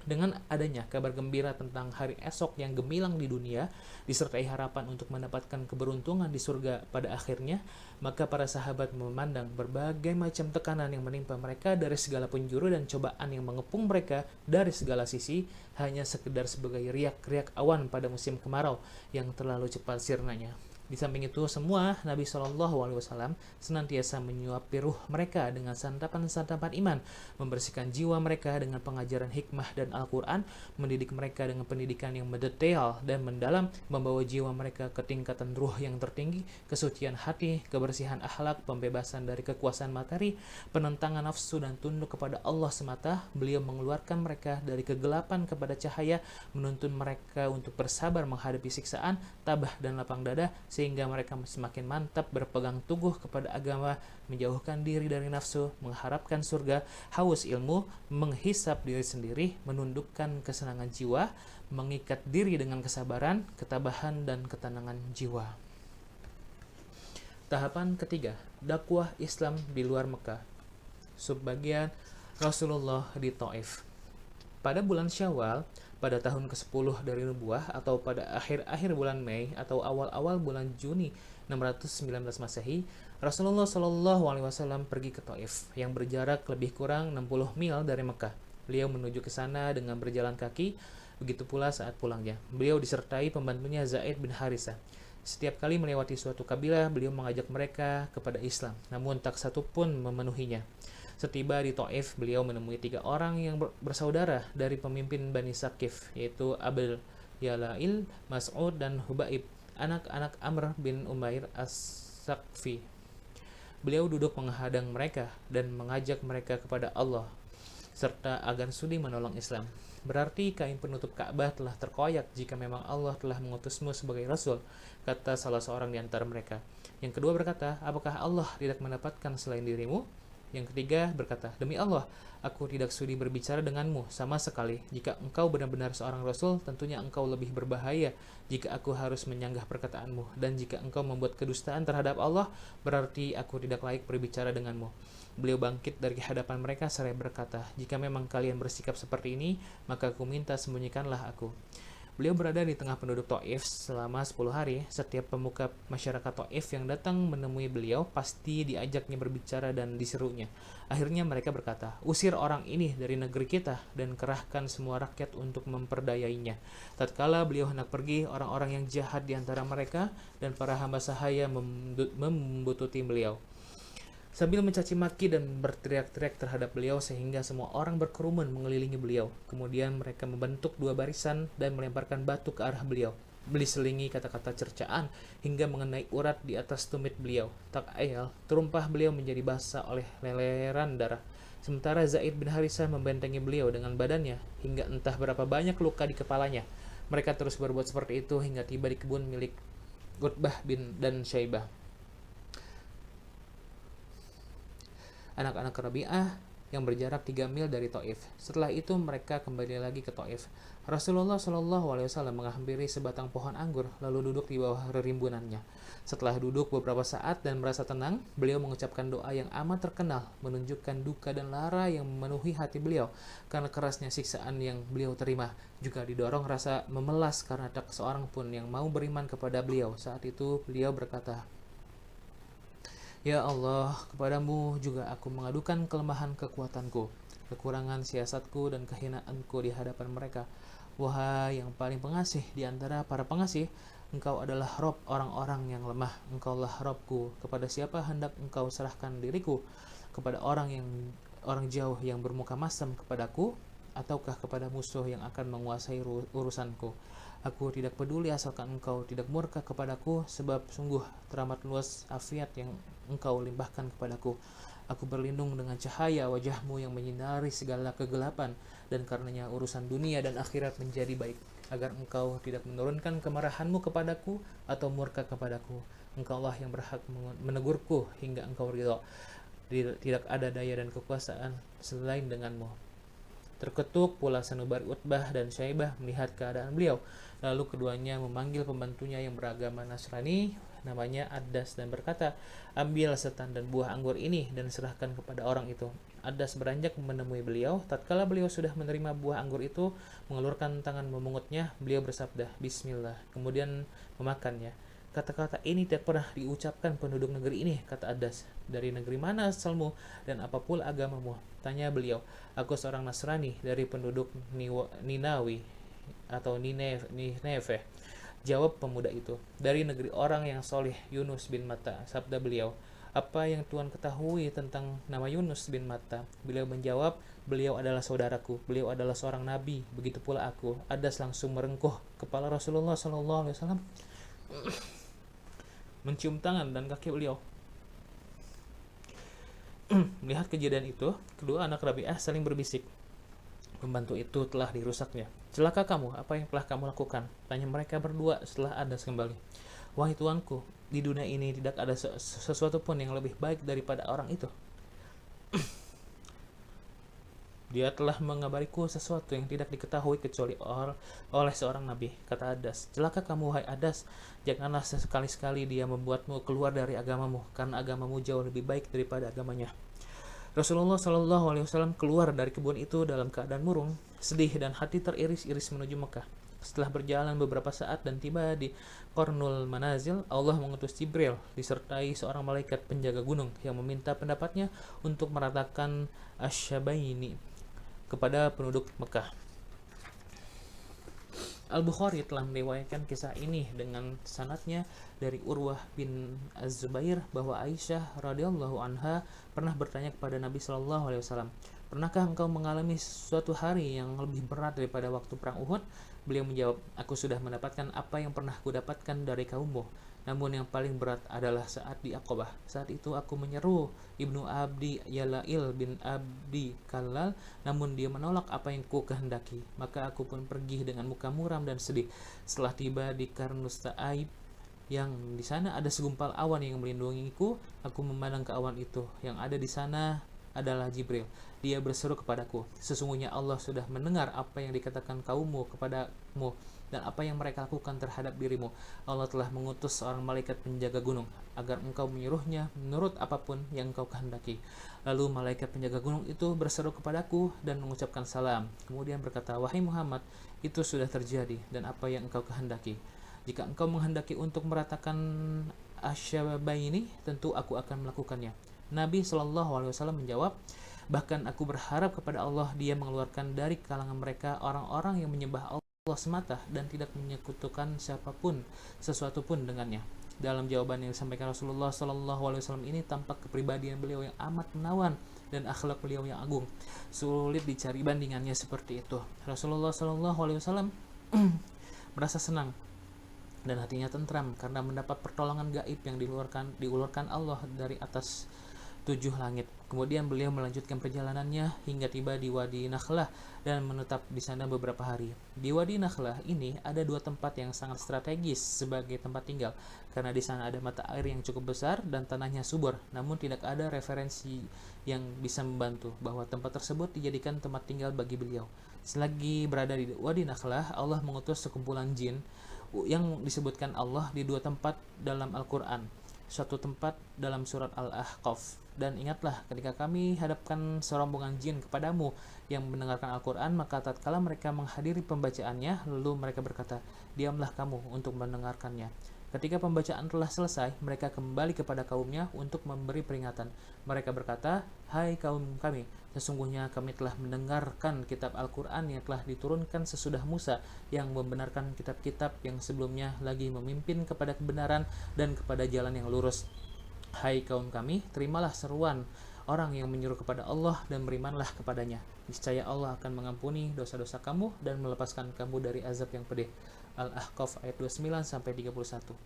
Dengan adanya kabar gembira tentang hari esok yang gemilang di dunia, disertai harapan untuk mendapatkan keberuntungan di surga pada akhirnya, maka para sahabat memandang berbagai macam tekanan yang menimpa mereka dari segala penjuru dan cobaan yang mengepung mereka dari segala sisi, hanya sekedar sebagai riak-riak awan pada musim kemarau yang terlalu cepat sirnanya. Di samping itu semua, Nabi SAW senantiasa menyuapi ruh mereka dengan santapan-santapan iman, membersihkan jiwa mereka dengan pengajaran hikmah dan Al-Quran, mendidik mereka dengan pendidikan yang mendetail dan mendalam, membawa jiwa mereka ke tingkatan ruh yang tertinggi, kesucian hati, kebersihan akhlak, pembebasan dari kekuasaan materi, penentangan nafsu dan tunduk kepada Allah semata. Beliau mengeluarkan mereka dari kegelapan kepada cahaya, menuntun mereka untuk bersabar menghadapi siksaan, tabah dan lapang dada, sehingga mereka semakin mantap berpegang teguh kepada agama, menjauhkan diri dari nafsu, mengharapkan surga, haus ilmu, menghisap diri sendiri, menundukkan kesenangan jiwa, mengikat diri dengan kesabaran, ketabahan, dan ketenangan jiwa. Tahapan ketiga, dakwah Islam di luar Mekah. Subbagian Rasulullah di Taif. Pada bulan Syawal, pada tahun ke-10 dari nubuah atau pada akhir-akhir bulan Mei atau awal-awal bulan Juni 619 Masehi, Rasulullah SAW pergi ke Taif yang berjarak lebih kurang 60 mil dari Mekah. Beliau menuju ke sana dengan berjalan kaki, begitu pula saat pulangnya. Beliau disertai pembantunya Zaid bin Harisah. Setiap kali melewati suatu kabilah, beliau mengajak mereka kepada Islam, namun tak satu pun memenuhinya. Setiba di Taif, beliau menemui 3 orang yang bersaudara dari pemimpin Bani Saqif, yaitu Abul Yalail, Mas'ud, dan Hubaib, anak-anak Amr bin Umair As-Saqfi. Beliau duduk menghadang mereka dan mengajak mereka kepada Allah, serta agan sudi menolong Islam. Berarti kain penutup Ka'bah telah terkoyak jika memang Allah telah mengutusmu sebagai Rasul, kata salah seorang di antara mereka. Yang kedua berkata, apakah Allah tidak mendapatkan selain dirimu? Yang ketiga berkata, demi Allah, aku tidak sudi berbicara denganmu sama sekali. Jika engkau benar-benar seorang Rasul, tentunya engkau lebih berbahaya jika aku harus menyanggah perkataanmu. Dan jika engkau membuat kedustaan terhadap Allah, berarti aku tidak layak berbicara denganmu. Beliau bangkit dari hadapan mereka seraya berkata, jika memang kalian bersikap seperti ini, maka aku minta sembunyikanlah aku. Beliau berada di tengah penduduk Taif selama 10 hari. Setiap pemuka masyarakat Taif yang datang menemui beliau pasti diajaknya berbicara dan diserunya. Akhirnya mereka berkata, usir orang ini dari negeri kita dan kerahkan semua rakyat untuk memperdayainya. Tatkala beliau hendak pergi, orang-orang yang jahat di antara mereka dan para hamba sahaya membututi beliau sambil mencaci maki dan berteriak-teriak terhadap beliau sehingga semua orang berkerumun mengelilingi beliau. Kemudian mereka membentuk 2 barisan dan melemparkan batu ke arah beliau, diselingi kata-kata cercaan hingga mengenai urat di atas tumit beliau. Tak ayal, terumpah beliau menjadi basah oleh leleran darah. Sementara Zaid bin Harisah membentengi beliau dengan badannya hingga entah berapa banyak luka di kepalanya. Mereka terus berbuat seperti itu hingga tiba di kebun milik Utbah dan Syaibah, anak-anak Rabi'ah yang berjarak 3 mil dari Taif. Setelah itu mereka kembali lagi ke Taif. Rasulullah SAW menghampiri sebatang pohon anggur lalu duduk di bawah rerimbunannya. Setelah duduk beberapa saat dan merasa tenang, beliau mengucapkan doa yang amat terkenal, menunjukkan duka dan lara yang memenuhi hati beliau karena kerasnya siksaan yang beliau terima. Juga didorong rasa memelas karena tak seorang pun yang mau beriman kepada beliau. Saat itu beliau berkata, ya Allah, kepadamu juga aku mengadukan kelemahan kekuatanku, kekurangan siasatku dan kehinaanku di hadapan mereka. Wahai yang paling pengasih di antara para pengasih, engkau adalah Rob orang-orang yang lemah. Engkaulah Robku, kepada siapa hendak engkau serahkan diriku? Kepada orang jauh yang bermuka masam kepadaku, ataukah kepada musuh yang akan menguasai urusanku? Aku tidak peduli asalkan engkau tidak murka kepadaku, sebab sungguh teramat luas afiat yang engkau limpahkan kepadaku. Aku berlindung dengan cahaya wajahmu yang menyinari segala kegelapan, dan karenanya urusan dunia dan akhirat menjadi baik. agar engkau tidak menurunkan kemarahanmu kepadaku atau murka kepadaku. Engkau Allah yang berhak menegurku hingga engkau ridha. Tidak ada daya dan kekuasaan selain denganmu. Terketuk pula sanubari Utbah dan Syaibah melihat keadaan beliau. Lalu keduanya memanggil pembantunya yang beragama Nasrani, namanya Adas, dan berkata, ambil setan dan buah anggur ini dan serahkan kepada orang itu. Adas beranjak menemui beliau. Tatkala beliau sudah menerima buah anggur itu, mengelurkan tangan memungutnya, beliau bersabda, Bismillah, kemudian memakannya. Kata-kata ini tidak pernah diucapkan penduduk negeri ini, kata Adas. Dari negeri mana asalmu dan apa pula agamamu? Tanya beliau. Aku seorang Nasrani dari penduduk Ninawi atau Nineveh. Jawab pemuda itu. Dari negeri orang yang soleh, Yunus bin Matta. Sabda beliau. Apa yang Tuhan ketahui tentang nama Yunus bin Matta? Beliau menjawab, beliau adalah saudaraku. Beliau adalah seorang nabi. Begitu pula aku. Adas langsung merengkuh kepala Rasulullah SAW, mencium tangan dan kaki beliau. Melihat kejadian itu, kedua anak Rabi'ah saling berbisik. Pembantu itu telah dirusaknya. Celaka kamu, apa yang telah kamu lakukan? Tanya mereka berdua setelah Adas kembali. Wahai tuanku, di dunia ini tidak ada sesuatu pun yang lebih baik daripada orang itu. Dia telah mengabariku sesuatu yang tidak diketahui kecuali oleh seorang nabi, kata Adas. Celaka kamu, hai Adas, janganlah sekali-sekali dia membuatmu keluar dari agamamu, karena agamamu jauh lebih baik daripada agamanya. Rasulullah SAW keluar dari kebun itu dalam keadaan murung, sedih dan hati teriris-iris menuju Mekah. Setelah berjalan beberapa saat dan tiba di Qarnul Manazil, Allah mengutus Jibril disertai seorang malaikat penjaga gunung yang meminta pendapatnya untuk meratakan Asyabaini kepada penduduk Mekah. Al-Bukhari telah meriwayatkan kisah ini dengan sanadnya dari Urwah bin Az-Zubair bahwa Aisyah radhiyallahu anha pernah bertanya kepada Nabi sallallahu alaihi wasallam, "Pernahkah engkau mengalami suatu hari yang lebih berat daripada waktu perang Uhud?" Beliau menjawab, "Aku sudah mendapatkan apa yang pernah kudapatkan dari kaummu. Namun yang paling berat adalah saat di Aqabah. Saat itu aku menyeru Ibnu Abdi Yalail bin Abdi Kalal, namun dia menolak apa yang ku kehendaki. Maka aku pun pergi dengan muka muram dan sedih. Setelah tiba di Karnus Ta'aib, yang di sana ada segumpal awan yang melindungiku, aku memandang ke awan itu. Yang ada di sana adalah Jibril. Dia berseru kepadaku, sesungguhnya Allah sudah mendengar apa yang dikatakan kaummu kepadamu dan apa yang mereka lakukan terhadap dirimu. Allah telah mengutus seorang malaikat penjaga gunung agar engkau menyuruhnya menurut apapun yang engkau kehendaki. Lalu malaikat penjaga gunung itu berseru kepadaku dan mengucapkan salam. Kemudian berkata, wahai Muhammad, itu sudah terjadi dan apa yang engkau kehendaki. Jika engkau menghendaki untuk meratakan Asyabaini, tentu aku akan melakukannya. Nabi SAW menjawab, bahkan aku berharap kepada Allah dia mengeluarkan dari kalangan mereka orang-orang yang menyembah Allah semata dan tidak menyekutukan siapapun sesuatu pun dengannya. Dalam jawaban yang disampaikan Rasulullah SAW ini tampak kepribadian beliau yang amat menawan dan akhlak beliau yang agung. Sulit dicari bandingannya seperti itu. Rasulullah SAW merasa senang dan hatinya tentram karena mendapat pertolongan gaib yang diulurkan Allah dari atas 7 langit. Kemudian beliau melanjutkan perjalanannya hingga tiba di Wadi Nakhlah dan menetap di sana beberapa hari. Di Wadi Nakhlah ini ada 2 tempat yang sangat strategis sebagai tempat tinggal, karena di sana ada mata air yang cukup besar dan tanahnya subur, namun tidak ada referensi yang bisa membantu bahwa tempat tersebut dijadikan tempat tinggal bagi beliau. Selagi berada di Wadi Nakhlah, Allah mengutus sekumpulan jin yang disebutkan Allah di 2 tempat dalam Al-Quran. Suatu tempat dalam surat Al-Ahqaf. Dan ingatlah ketika kami hadapkan serombongan jin kepadamu yang mendengarkan Al-Quran, maka tatkala mereka menghadiri pembacaannya, lalu mereka berkata, diamlah kamu untuk mendengarkannya. Ketika pembacaan telah selesai, mereka kembali kepada kaumnya untuk memberi peringatan. Mereka berkata, hai kaum kami, sesungguhnya kami telah mendengarkan kitab Al-Quran yang telah diturunkan sesudah Musa, yang membenarkan kitab-kitab yang sebelumnya lagi memimpin kepada kebenaran dan kepada jalan yang lurus. Hai kaum kami, terimalah seruan orang yang menyuruh kepada Allah dan berimanlah kepadanya. Niscaya Allah akan mengampuni dosa-dosa kamu dan melepaskan kamu dari azab yang pedih. Al-Ahqaf ayat 29-31.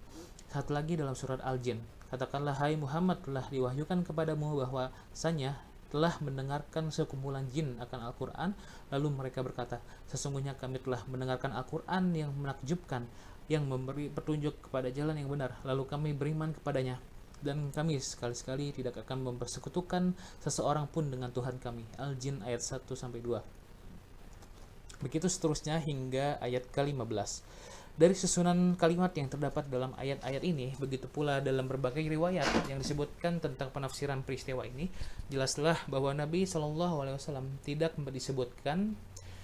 Satu lagi dalam surat Al-Jin. Katakanlah, hai Muhammad, telah diwahyukan kepadamu bahwasanya telah mendengarkan sekumpulan jin akan Al-Quran, lalu mereka berkata, sesungguhnya kami telah mendengarkan Al-Quran yang menakjubkan, yang memberi petunjuk kepada jalan yang benar, lalu kami beriman kepadanya, dan kami sekali-sekali tidak akan mempersekutukan seseorang pun dengan Tuhan kami. Al-Jin ayat 1-2. Begitu seterusnya hingga ayat ke-15. Dari susunan kalimat yang terdapat dalam ayat-ayat ini, begitu pula dalam berbagai riwayat yang disebutkan tentang penafsiran peristiwa ini, jelaslah bahwa Nabi SAW tidak disebutkan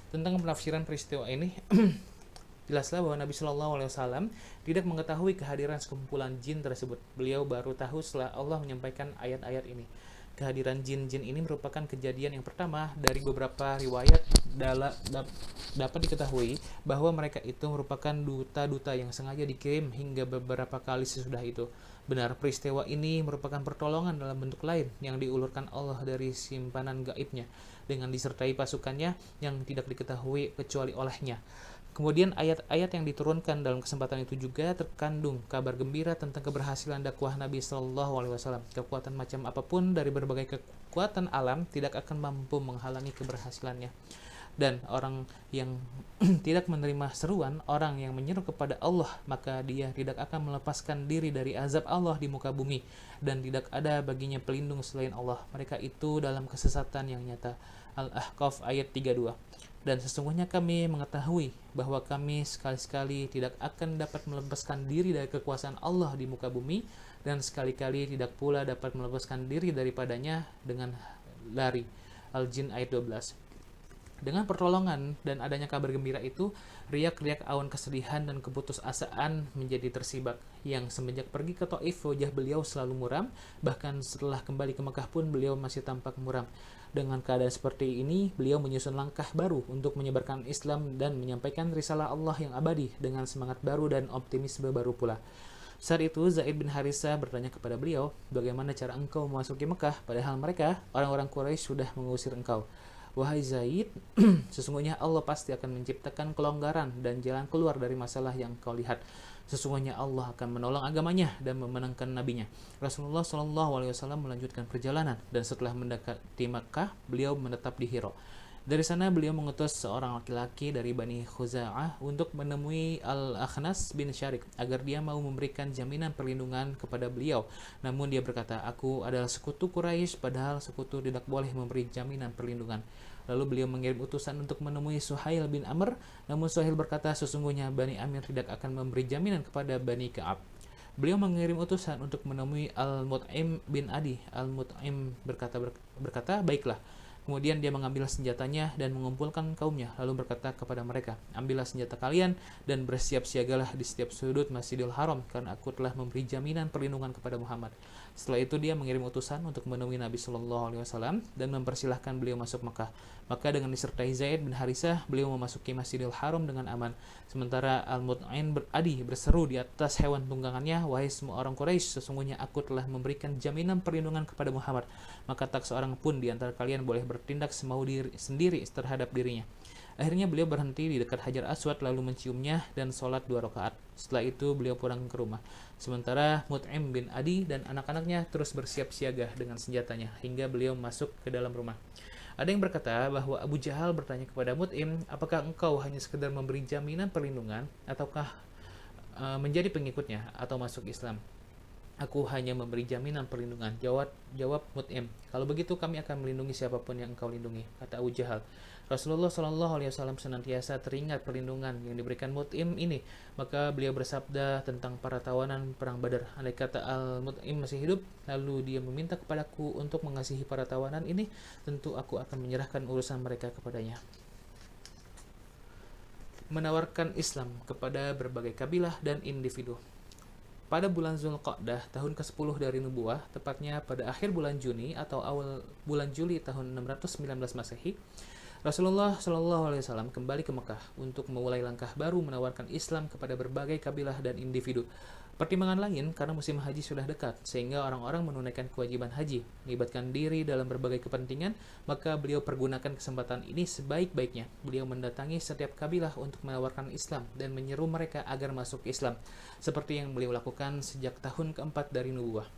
tentang penafsiran peristiwa ini. Jelaslah bahwa Nabi SAW tidak mengetahui kehadiran sekumpulan jin tersebut. Beliau baru tahu setelah Allah menyampaikan ayat-ayat ini. Kehadiran jin-jin ini merupakan kejadian yang pertama dari beberapa riwayat. Dapat diketahui bahwa mereka itu merupakan duta-duta yang sengaja dikirim hingga beberapa kali sesudah itu. Benar, peristiwa ini merupakan pertolongan dalam bentuk lain yang diulurkan Allah dari simpanan gaibnya dengan disertai pasukannya yang tidak diketahui kecuali olehnya. Kemudian ayat-ayat yang diturunkan dalam kesempatan itu juga terkandung kabar gembira tentang keberhasilan dakwah Nabi SAW. Kekuatan macam apapun dari berbagai kekuatan alam tidak akan mampu menghalangi keberhasilannya. Dan orang yang tidak menerima seruan orang yang menyeru kepada Allah, maka dia tidak akan melepaskan diri dari azab Allah di muka bumi, dan tidak ada baginya pelindung selain Allah. Mereka itu dalam kesesatan yang nyata. Al-Ahqaf ayat 32. Dan sesungguhnya kami mengetahui bahwa kami sekali-sekali tidak akan dapat melepaskan diri dari kekuasaan Allah di muka bumi, dan sekali-kali tidak pula dapat melepaskan diri daripadanya dengan lari. Al-Jin ayat 12. Dengan pertolongan dan adanya kabar gembira itu, riak-riak awan kesedihan dan keputusasaan menjadi tersibak. Yang semenjak pergi ke Taif, wajah beliau selalu muram, bahkan setelah kembali ke Mekah pun beliau masih tampak muram. Dengan keadaan seperti ini, beliau menyusun langkah baru untuk menyebarkan Islam dan menyampaikan risalah Allah yang abadi dengan semangat baru dan optimisme baru pula. Saat itu Zaid bin Harisah bertanya kepada beliau, bagaimana cara engkau memasuki Mekah, padahal mereka, orang-orang Quraisy, sudah mengusir engkau. Wahai Zaid, sesungguhnya Allah pasti akan menciptakan kelonggaran dan jalan keluar dari masalah yang kau lihat. Sesungguhnya Allah akan menolong agamanya dan memenangkan nabinya. Rasulullah SAW melanjutkan perjalanan, dan setelah mendekati Makkah, beliau menetap di Hiro. Dari sana beliau mengutus seorang laki-laki dari Bani Khuza'ah untuk menemui Al-Akhnas bin Syarik agar dia mau memberikan jaminan perlindungan kepada beliau. Namun dia berkata, aku adalah sekutu Quraisy, padahal sekutu tidak boleh memberi jaminan perlindungan. Lalu beliau mengirim utusan untuk menemui Suhail bin Amr, namun Suhail berkata, sesungguhnya Bani Amir tidak akan memberi jaminan kepada Bani Ka'ab. Beliau mengirim utusan untuk menemui Al-Mut'im bin Adi. Al-Mut'im berkata, baiklah. Kemudian dia mengambil senjatanya dan mengumpulkan kaumnya, lalu berkata kepada mereka, ambillah senjata kalian dan bersiap siagalah di setiap sudut Masjidil Haram, karena aku telah memberi jaminan perlindungan kepada Muhammad. Setelah itu dia mengirim utusan untuk menemui Nabi SAW dan mempersilahkan beliau masuk Mekah. Maka dengan disertai Zaid bin Harisah, beliau memasuki Masjidil Haram dengan aman. Sementara Al-Mut'im Adi berseru di atas hewan tunggangannya, wahai semua orang Quraisy, sesungguhnya aku telah memberikan jaminan perlindungan kepada Muhammad, maka tak seorang pun di antara kalian boleh bertindak semau sendiri terhadap dirinya. Akhirnya beliau berhenti di dekat Hajar Aswad lalu menciumnya dan sholat 2 rakaat. Setelah itu beliau pulang ke rumah. Sementara Mut'im bin Adi dan anak-anaknya terus bersiap siaga dengan senjatanya hingga beliau masuk ke dalam rumah. Ada yang berkata bahwa Abu Jahal bertanya kepada Mut'im, apakah engkau hanya sekedar memberi jaminan perlindungan ataukah menjadi pengikutnya atau masuk Islam? Aku hanya memberi jaminan perlindungan. Jawab Mut'im, kalau begitu kami akan melindungi siapapun yang engkau lindungi, kata Abu Jahal. Rasulullah SAW senantiasa teringat perlindungan yang diberikan Mut'im ini, maka beliau bersabda tentang para tawanan perang Badar. Andai kata Al-Mut'im masih hidup, lalu dia meminta kepadaku untuk mengasihi para tawanan ini, tentu aku akan menyerahkan urusan mereka kepadanya. Menawarkan Islam kepada berbagai kabilah dan individu. Pada bulan Zulqa'dah tahun ke-10 dari nubuah, tepatnya pada akhir bulan Juni atau awal bulan Juli tahun 619 Masehi, Rasulullah SAW kembali ke Mekah untuk memulai langkah baru menawarkan Islam kepada berbagai kabilah dan individu. Pertimbangan lain karena musim haji sudah dekat, sehingga orang-orang menunaikan kewajiban haji, melibatkan diri dalam berbagai kepentingan, maka beliau pergunakan kesempatan ini sebaik-baiknya. Beliau mendatangi setiap kabilah untuk menawarkan Islam dan menyeru mereka agar masuk Islam, seperti yang beliau lakukan sejak tahun keempat dari nubuah.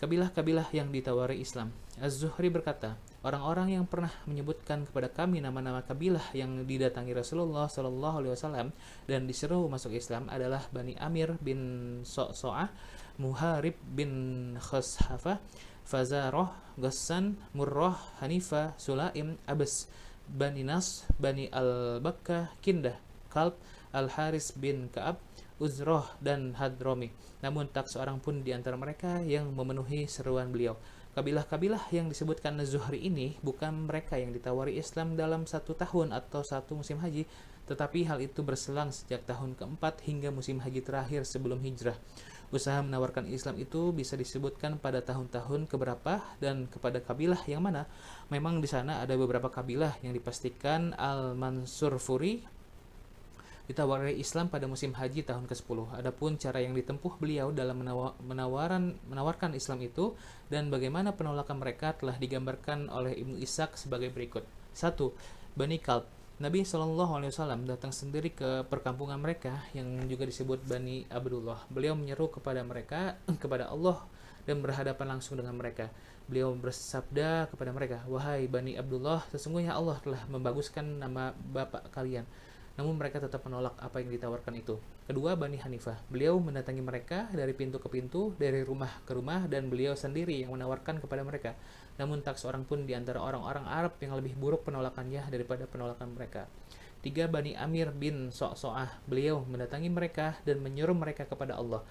kabilah-kabilah yang ditawari Islam. Az-Zuhri berkata, orang-orang yang pernah menyebutkan kepada kami nama-nama kabilah yang didatangi Rasulullah Shallallahu Alaihi Wasallam dan diseru masuk Islam adalah Bani Amir bin So'so'ah, Muharib bin Khashafah, Fazaroh, Ghassan, Murroh, Hanifah, Sulaim, Abas, Bani Nas, Bani Al-Bakkah, Kindah, Kalb, Al-Haris bin Ka'ab, Uzroh, dan Hadromi. Namun tak seorang pun di antara mereka yang memenuhi seruan beliau. Kabilah-kabilah yang disebutkan Az-Zuhri ini bukan mereka yang ditawari Islam dalam 1 tahun atau 1 musim haji, tetapi hal itu berselang sejak tahun keempat hingga musim haji terakhir sebelum hijrah. Usaha menawarkan Islam itu bisa disebutkan pada tahun-tahun keberapa dan kepada kabilah yang mana. Memang di sana ada beberapa kabilah yang dipastikan Al-Mansur Furi ditawari Islam pada musim haji tahun ke-10. Adapun cara yang ditempuh beliau dalam menawarkan Islam itu dan bagaimana penolakan mereka telah digambarkan oleh Ibnu Ishaq sebagai berikut. 1. Bani Kalb. Nabi SAW datang sendiri ke perkampungan mereka yang juga disebut Bani Abdullah. Beliau menyeru kepada mereka kepada Allah dan berhadapan langsung dengan mereka. Beliau bersabda kepada mereka, "Wahai Bani Abdullah, sesungguhnya Allah telah membaguskan nama bapak kalian." Namun mereka tetap menolak apa yang ditawarkan itu. Kedua, Bani Hanifah. Beliau mendatangi mereka dari pintu ke pintu, dari rumah ke rumah, dan beliau sendiri yang menawarkan kepada mereka. Namun tak seorang pun di antara orang-orang Arab yang lebih buruk penolakannya daripada penolakan mereka. 3. Bani Amir bin So'so'ah. Beliau mendatangi mereka dan menyuruh mereka kepada Allah.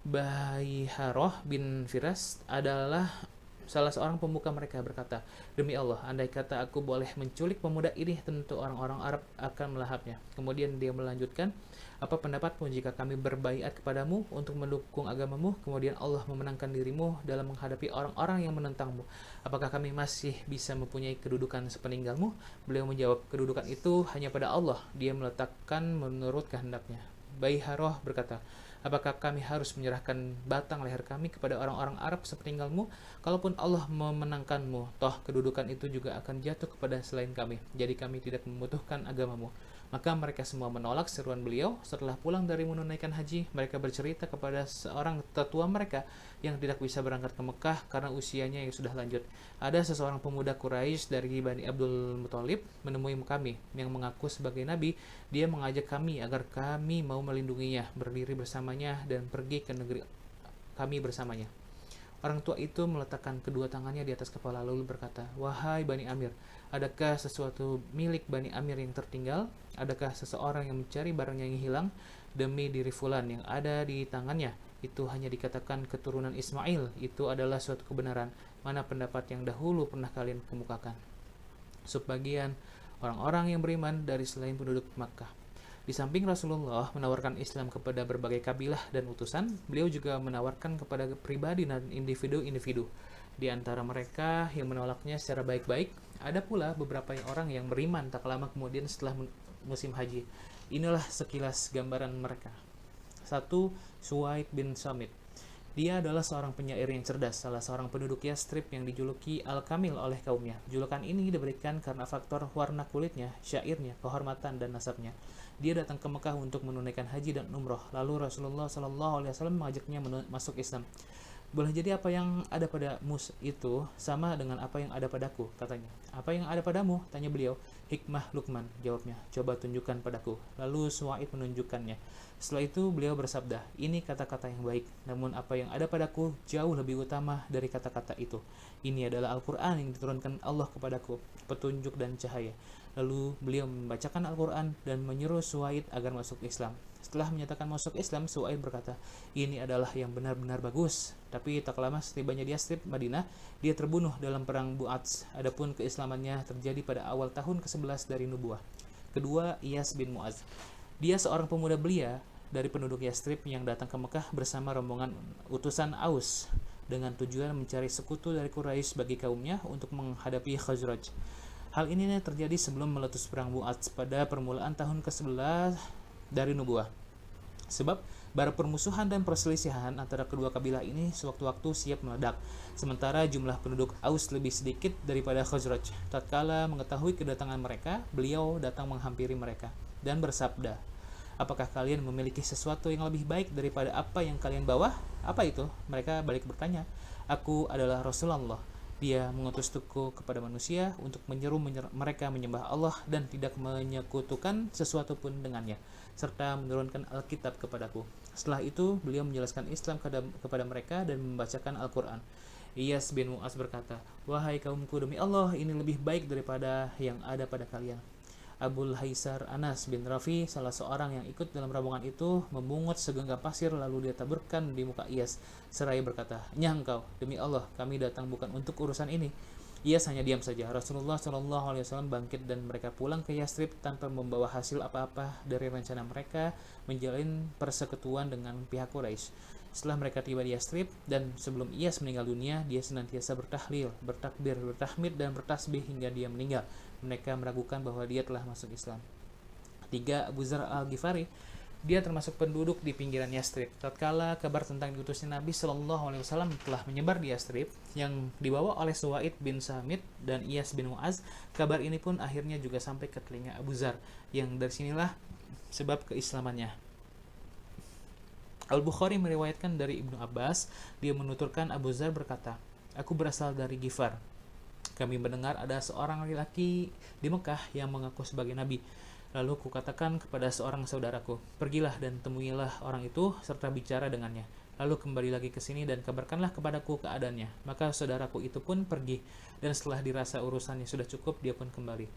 Baiharoh bin Firas adalah salah seorang pemuka mereka, berkata, "Demi Allah, andai kata aku boleh menculik pemuda ini, tentu orang-orang Arab akan melahapnya." Kemudian dia melanjutkan, "Apa pendapatmu jika kami berbaiat kepadamu untuk mendukung agamamu, kemudian Allah memenangkan dirimu dalam menghadapi orang-orang yang menentangmu? Apakah kami masih bisa mempunyai kedudukan sepeninggalmu?" Beliau menjawab, "Kedudukan itu hanya pada Allah, Dia meletakkan menurut kehendaknya." Baiharoh berkata, "Apakah kami harus menyerahkan batang leher kami kepada orang-orang Arab sepeninggalmu? Kalaupun Allah memenangkanmu, toh kedudukan itu juga akan jatuh kepada selain kami. Jadi kami tidak membutuhkan agamamu." Maka mereka semua menolak seruan beliau. Setelah pulang dari menunaikan haji, mereka bercerita kepada seorang tetua mereka yang tidak bisa berangkat ke Mekah karena usianya yang sudah lanjut. "Ada seseorang pemuda Quraisy dari Bani Abdul Muthalib menemui kami yang mengaku sebagai nabi. Dia mengajak kami agar kami mau melindunginya, berdiri bersamanya, dan pergi ke negeri kami bersamanya." Orang tua itu meletakkan kedua tangannya di atas kepala lalu berkata, "Wahai Bani Amir, adakah sesuatu milik Bani Amir yang tertinggal? Adakah seseorang yang mencari barangnya yang hilang? Demi diri fulan yang ada di tangannya, itu hanya dikatakan keturunan Ismail. Itu adalah suatu kebenaran. Mana pendapat yang dahulu pernah kalian kemukakan?" Sebagian orang-orang yang beriman dari selain penduduk Makkah. Di samping Rasulullah menawarkan Islam kepada berbagai kabilah dan utusan, beliau juga menawarkan kepada pribadi dan individu-individu. Di antara mereka yang menolaknya secara baik-baik, ada pula beberapa orang yang beriman tak lama kemudian setelah musim haji. Inilah sekilas gambaran mereka. 1. Suwaid bin Samit. Dia adalah seorang penyair yang cerdas, salah seorang penduduk Yastrib yang dijuluki Al-Kamil oleh kaumnya. Julukan ini diberikan karena faktor warna kulitnya, syairnya, kehormatan, dan nasabnya. Dia datang ke Mekah untuk menunaikan haji dan umroh. Lalu Rasulullah SAW mengajaknya masuk Islam. "Boleh jadi apa yang ada padamu itu sama dengan apa yang ada padaku," katanya. "Apa yang ada padamu?" tanya beliau. "Hikmah Luqman," jawabnya. "Coba tunjukkan padaku." Lalu Suwaid menunjukkannya. Setelah itu beliau bersabda, "Ini kata-kata yang baik, namun apa yang ada padaku jauh lebih utama dari kata-kata itu. Ini adalah Al-Quran yang diturunkan Allah kepadaku, petunjuk dan cahaya." Lalu beliau membacakan Al-Quran dan menyuruh Suwaid agar masuk Islam. Setelah menyatakan masuk Islam, Suwaid berkata, "Ini adalah yang benar-benar bagus." Tapi tak lama setibanya di Yastrib, Madinah, dia terbunuh dalam perang Bu'ats. Adapun keislamannya terjadi pada awal tahun ke-11 dari nubuah. Kedua, Iyas bin Mu'az. Dia seorang pemuda belia dari penduduk Yastrib yang datang ke Mekah bersama rombongan utusan Aus dengan tujuan mencari sekutu dari Quraisy bagi kaumnya untuk menghadapi Khazraj. Hal ini terjadi sebelum meletus perang Bu'ats pada permulaan tahun ke-11 dari nubuah. Sebab bara permusuhan dan perselisihan antara kedua kabilah ini sewaktu-waktu siap meledak, sementara jumlah penduduk Aus lebih sedikit daripada Khazraj. Tatkala mengetahui kedatangan mereka, beliau datang menghampiri mereka dan bersabda, Apakah kalian memiliki sesuatu yang lebih baik daripada apa yang kalian bawa? Apa itu? Mereka balik bertanya. Aku adalah Rasulullah. Dia mengutus tuku kepada manusia untuk menyeru mereka menyembah Allah dan tidak menyekutukan sesuatu pun dengannya, serta menurunkan Alkitab kepadaku. Setelah itu, beliau menjelaskan Islam kepada mereka dan membacakan Al-Quran. Iyas bin Mu'az berkata, "Wahai kaumku, demi Allah, ini lebih baik daripada yang ada pada kalian." Abul Haisar Anas bin Rafi, salah seorang yang ikut dalam rombongan itu, memungut segenggam pasir lalu dia taburkan di muka Iyas seraya berkata, "Nyah engkau, demi Allah, kami datang bukan untuk urusan ini." Iyas hanya diam saja. Rasulullah SAW bangkit dan mereka pulang ke Yastrib tanpa membawa hasil apa-apa dari rencana mereka menjalin persekutuan dengan pihak Quraisy. Setelah mereka tiba di Yastrib dan sebelum Iyas meninggal dunia, dia senantiasa bertahlil, bertakbir, bertahmid dan bertasbih hingga dia meninggal. Mereka meragukan bahwa dia telah masuk Islam. 3. Abu Dzar Al-Ghifari. Dia termasuk penduduk di pinggiran Yastrib. Tatkala kabar tentang diutusnya Nabi SAW telah menyebar di Yastrib, yang dibawa oleh Suwaid bin Samit dan Iyas bin Mu'az, kabar ini pun akhirnya juga sampai ke telinga Abu Dzar, yang dari sinilah sebab keislamannya. Al-Bukhari meriwayatkan dari Ibnu Abbas, dia menuturkan Abu Dzar berkata, "Aku berasal dari Ghifar. Kami mendengar ada seorang laki-laki di Mekah yang mengaku sebagai nabi. Lalu kukatakan kepada seorang saudaraku, pergilah dan temuilah orang itu serta bicara dengannya. Lalu kembali lagi ke sini dan kabarkanlah kepadaku keadaannya." Maka saudaraku itu pun pergi, dan setelah dirasa urusannya sudah cukup, dia pun kembali.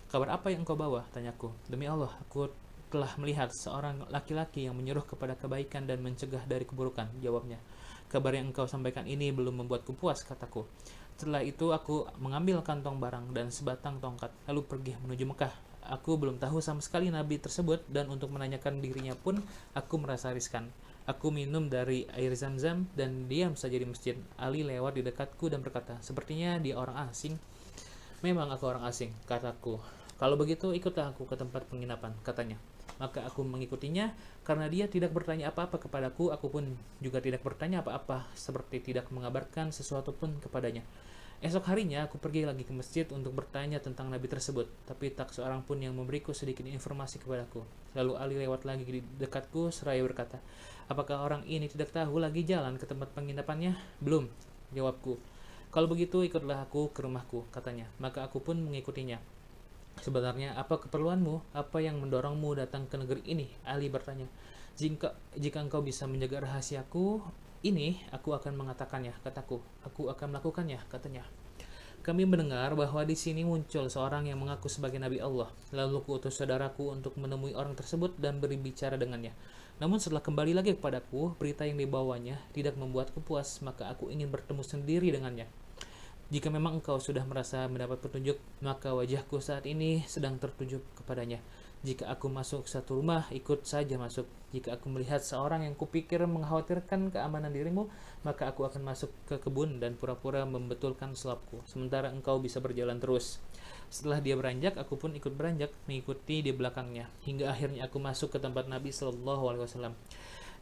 "Kabar apa yang engkau bawa?" tanyaku. "Demi Allah, aku telah melihat seorang laki-laki yang menyuruh kepada kebaikan dan mencegah dari keburukan," jawabnya. "Kabar yang engkau sampaikan ini belum membuatku puas," kataku. Setelah itu aku mengambil kantong barang dan sebatang tongkat, lalu pergi menuju Mekah. Aku belum tahu sama sekali nabi tersebut, dan untuk menanyakan dirinya pun aku merasa riskan. Aku minum dari air Zam-Zam dan diam saja di masjid. Ali lewat di dekatku dan berkata, "Sepertinya dia orang asing." "Memang aku orang asing," kataku. "Kalau begitu ikutlah aku ke tempat penginapan," katanya. Maka aku mengikutinya. Karena dia tidak bertanya apa-apa kepadaku, aku pun juga tidak bertanya apa-apa, seperti tidak mengabarkan sesuatu pun kepadanya. Esok harinya aku pergi lagi ke masjid untuk bertanya tentang nabi tersebut, tapi tak seorang pun yang memberiku sedikit informasi kepadaku. Lalu Ali lewat lagi di dekatku seraya berkata, "Apakah orang ini tidak tahu lagi jalan ke tempat penginapannya?" "Belum," jawabku. "Kalau begitu ikutlah aku ke rumahku," katanya. Maka aku pun mengikutinya. "Sebenarnya apa keperluanmu? Apa yang mendorongmu datang ke negeri ini?" Ali bertanya. Jika engkau bisa menjaga rahasiaku ini, aku akan mengatakannya," kataku. "Aku akan melakukannya," katanya. "Kami mendengar bahwa di sini muncul seorang yang mengaku sebagai Nabi Allah. Lalu kuutus saudaraku untuk menemui orang tersebut dan berbicara dengannya. Namun setelah kembali lagi kepadaku, berita yang dibawanya tidak membuatku puas, maka aku ingin bertemu sendiri dengannya. Jika memang engkau sudah merasa mendapat petunjuk, maka wajahku saat ini sedang tertuju kepadanya. Jika aku masuk satu rumah, ikut saja masuk. Jika aku melihat seorang yang kupikir mengkhawatirkan keamanan dirimu, maka aku akan masuk ke kebun dan pura-pura membetulkan selapku, sementara engkau bisa berjalan terus." Setelah dia beranjak, aku pun ikut beranjak, mengikuti di belakangnya, hingga akhirnya aku masuk ke tempat Nabi SAW.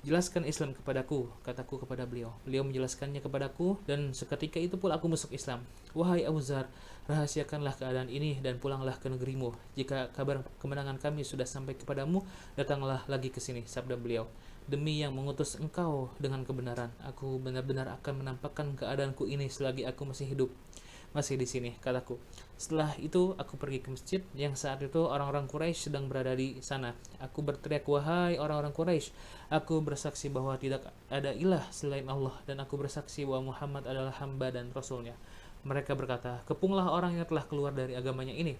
"Jelaskan Islam kepadaku," kataku kepada beliau. Beliau menjelaskannya kepadaku, dan seketika itu pula aku masuk Islam. "Wahai Abu Dzar, rahasiakanlah keadaan ini dan pulanglah ke negerimu. Jika kabar kemenangan kami sudah sampai kepadamu, datanglah lagi ke sini," sabda beliau. "Demi yang mengutus engkau dengan kebenaran, aku benar-benar akan menampakkan keadaanku ini selagi aku masih hidup. Masih di sini," kataku. Setelah itu aku pergi ke masjid, yang saat itu orang-orang Quraisy sedang berada di sana. Aku berteriak, "Wahai orang-orang Quraisy, aku bersaksi bahwa tidak ada ilah selain Allah, dan aku bersaksi bahwa Muhammad adalah hamba dan rasulnya." Mereka berkata, "Kepunglah orang yang telah keluar dari agamanya ini."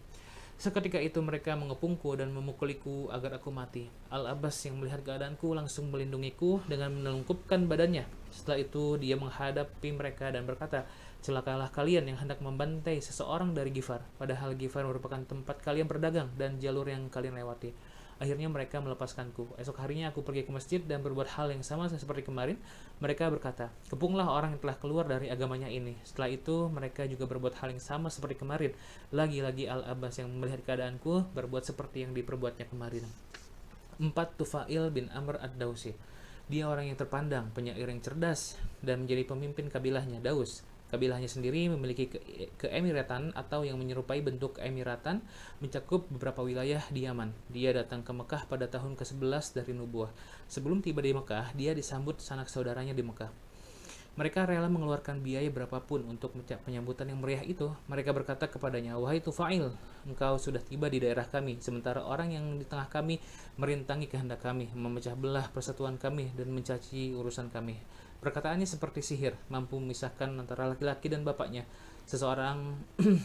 Seketika itu mereka mengepungku dan memukuliku agar aku mati. Al-Abbas yang melihat keadaanku langsung melindungiku dengan menelungkupkan badannya. Setelah itu dia menghadapi mereka dan berkata, "Celakalah kalian yang hendak membantai seseorang dari Ghifar, padahal Ghifar merupakan tempat kalian berdagang dan jalur yang kalian lewati." Akhirnya mereka melepaskanku. Esok harinya aku pergi ke masjid dan berbuat hal yang sama seperti kemarin. Mereka berkata, "Kepunglah orang yang telah keluar dari agamanya ini." Setelah itu mereka juga berbuat hal yang sama seperti kemarin. Lagi-lagi Al-Abbas yang melihat keadaanku berbuat seperti yang diperbuatnya kemarin. 4. Tufail bin Amr ad-Dausi. Dia orang yang terpandang, penyair yang cerdas, dan menjadi pemimpin kabilahnya, Daus. Kabilahnya sendiri memiliki keemiratan atau yang menyerupai bentuk keemiratan, mencakup beberapa wilayah di Yaman. Dia datang ke Mekah pada tahun ke-11 dari nubuah. Sebelum tiba di Mekah, dia disambut sanak saudaranya di Mekah. Mereka rela mengeluarkan biaya berapapun untuk penyambutan yang meriah itu. Mereka berkata kepadanya, "Wahai Tufail, engkau sudah tiba di daerah kami, sementara orang yang di tengah kami merintangi kehendak kami, memecah belah persatuan kami, dan mencaci urusan kami." Perkataannya seperti sihir, mampu memisahkan antara laki-laki dan bapaknya, seseorang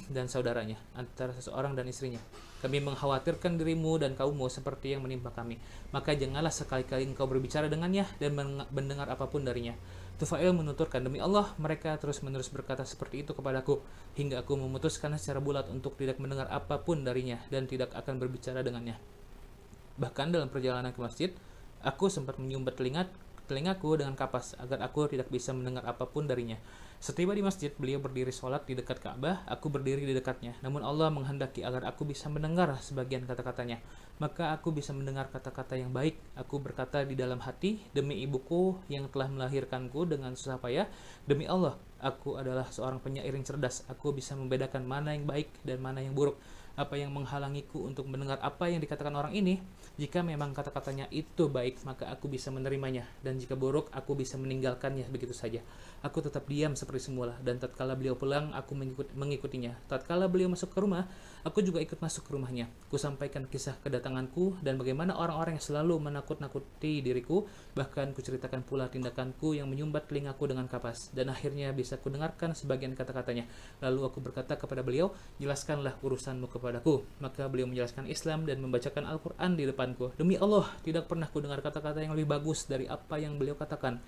dan saudaranya, antara seseorang dan istrinya. Kami mengkhawatirkan dirimu dan kaummu seperti yang menimpa kami. Maka janganlah sekali-kali engkau berbicara dengannya dan mendengar apapun darinya. Tufail menuturkan, "Demi Allah, mereka terus-menerus berkata seperti itu kepadaku, hingga aku memutuskan secara bulat untuk tidak mendengar apapun darinya dan tidak akan berbicara dengannya. Bahkan dalam perjalanan ke masjid, aku sempat menyumbat telingaku dengan kapas agar aku tidak bisa mendengar apapun darinya. Setiba di masjid, beliau berdiri sholat di dekat Ka'bah, aku berdiri di dekatnya. Namun Allah menghendaki agar aku bisa mendengar sebagian kata-katanya. Maka aku bisa mendengar kata-kata yang baik. Aku berkata di dalam hati, demi ibuku yang telah melahirkanku dengan susah payah, demi Allah, aku adalah seorang penyair yang cerdas. Aku bisa membedakan mana yang baik dan mana yang buruk. Apa yang menghalangiku untuk mendengar apa yang dikatakan orang ini? Jika memang kata-katanya itu baik, maka aku bisa menerimanya, dan jika buruk, aku bisa meninggalkannya begitu saja. Aku tetap diam seperti semula, dan tatkala beliau pulang, aku mengikutinya. Tatkala beliau masuk ke rumah, aku juga ikut masuk ke rumahnya. Ku sampaikan kisah kedatanganku dan bagaimana orang-orang yang selalu menakut-nakuti diriku, bahkan kuceritakan pula tindakanku yang menyumbat telingaku dengan kapas, dan akhirnya bisa kudengarkan sebagian kata-katanya. Lalu aku berkata kepada beliau, jelaskanlah urusanmu kepadaku. Maka beliau menjelaskan Islam dan membacakan Al-Quran di depanku. Demi Allah, tidak pernah kudengar kata-kata yang lebih bagus dari apa yang beliau katakan.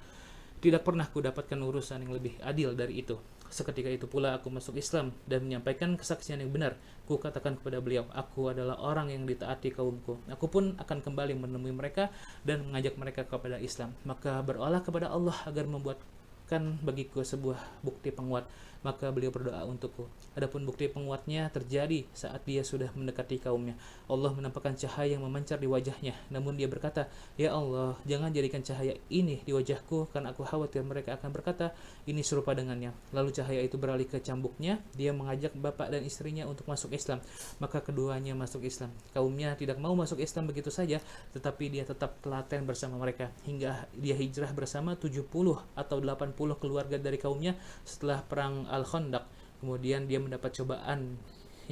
Tidak pernah kudapatkan urusan yang lebih adil dari itu. Seketika itu pula aku masuk Islam dan menyampaikan kesaksian yang benar. Ku katakan kepada beliau, aku adalah orang yang ditaati kaumku. Aku pun akan kembali menemui mereka dan mengajak mereka kepada Islam. Maka berolah kepada Allah agar membuatkan bagiku sebuah bukti penguat. Maka beliau berdoa untukku. Adapun bukti penguatnya terjadi saat dia sudah mendekati kaumnya. Allah menampakkan cahaya yang memancar di wajahnya. Namun dia berkata, "Ya Allah, jangan jadikan cahaya ini di wajahku, karena aku khawatir mereka akan berkata, ini serupa dengannya." Lalu cahaya itu beralih ke cambuknya. Dia mengajak bapak dan istrinya untuk masuk Islam. Maka keduanya masuk Islam. Kaumnya tidak mau masuk Islam begitu saja, tetapi dia tetap telaten bersama mereka. Hingga dia hijrah bersama 70 atau 80 keluarga dari kaumnya setelah perang Al-Khandaq. Kemudian dia mendapat cobaan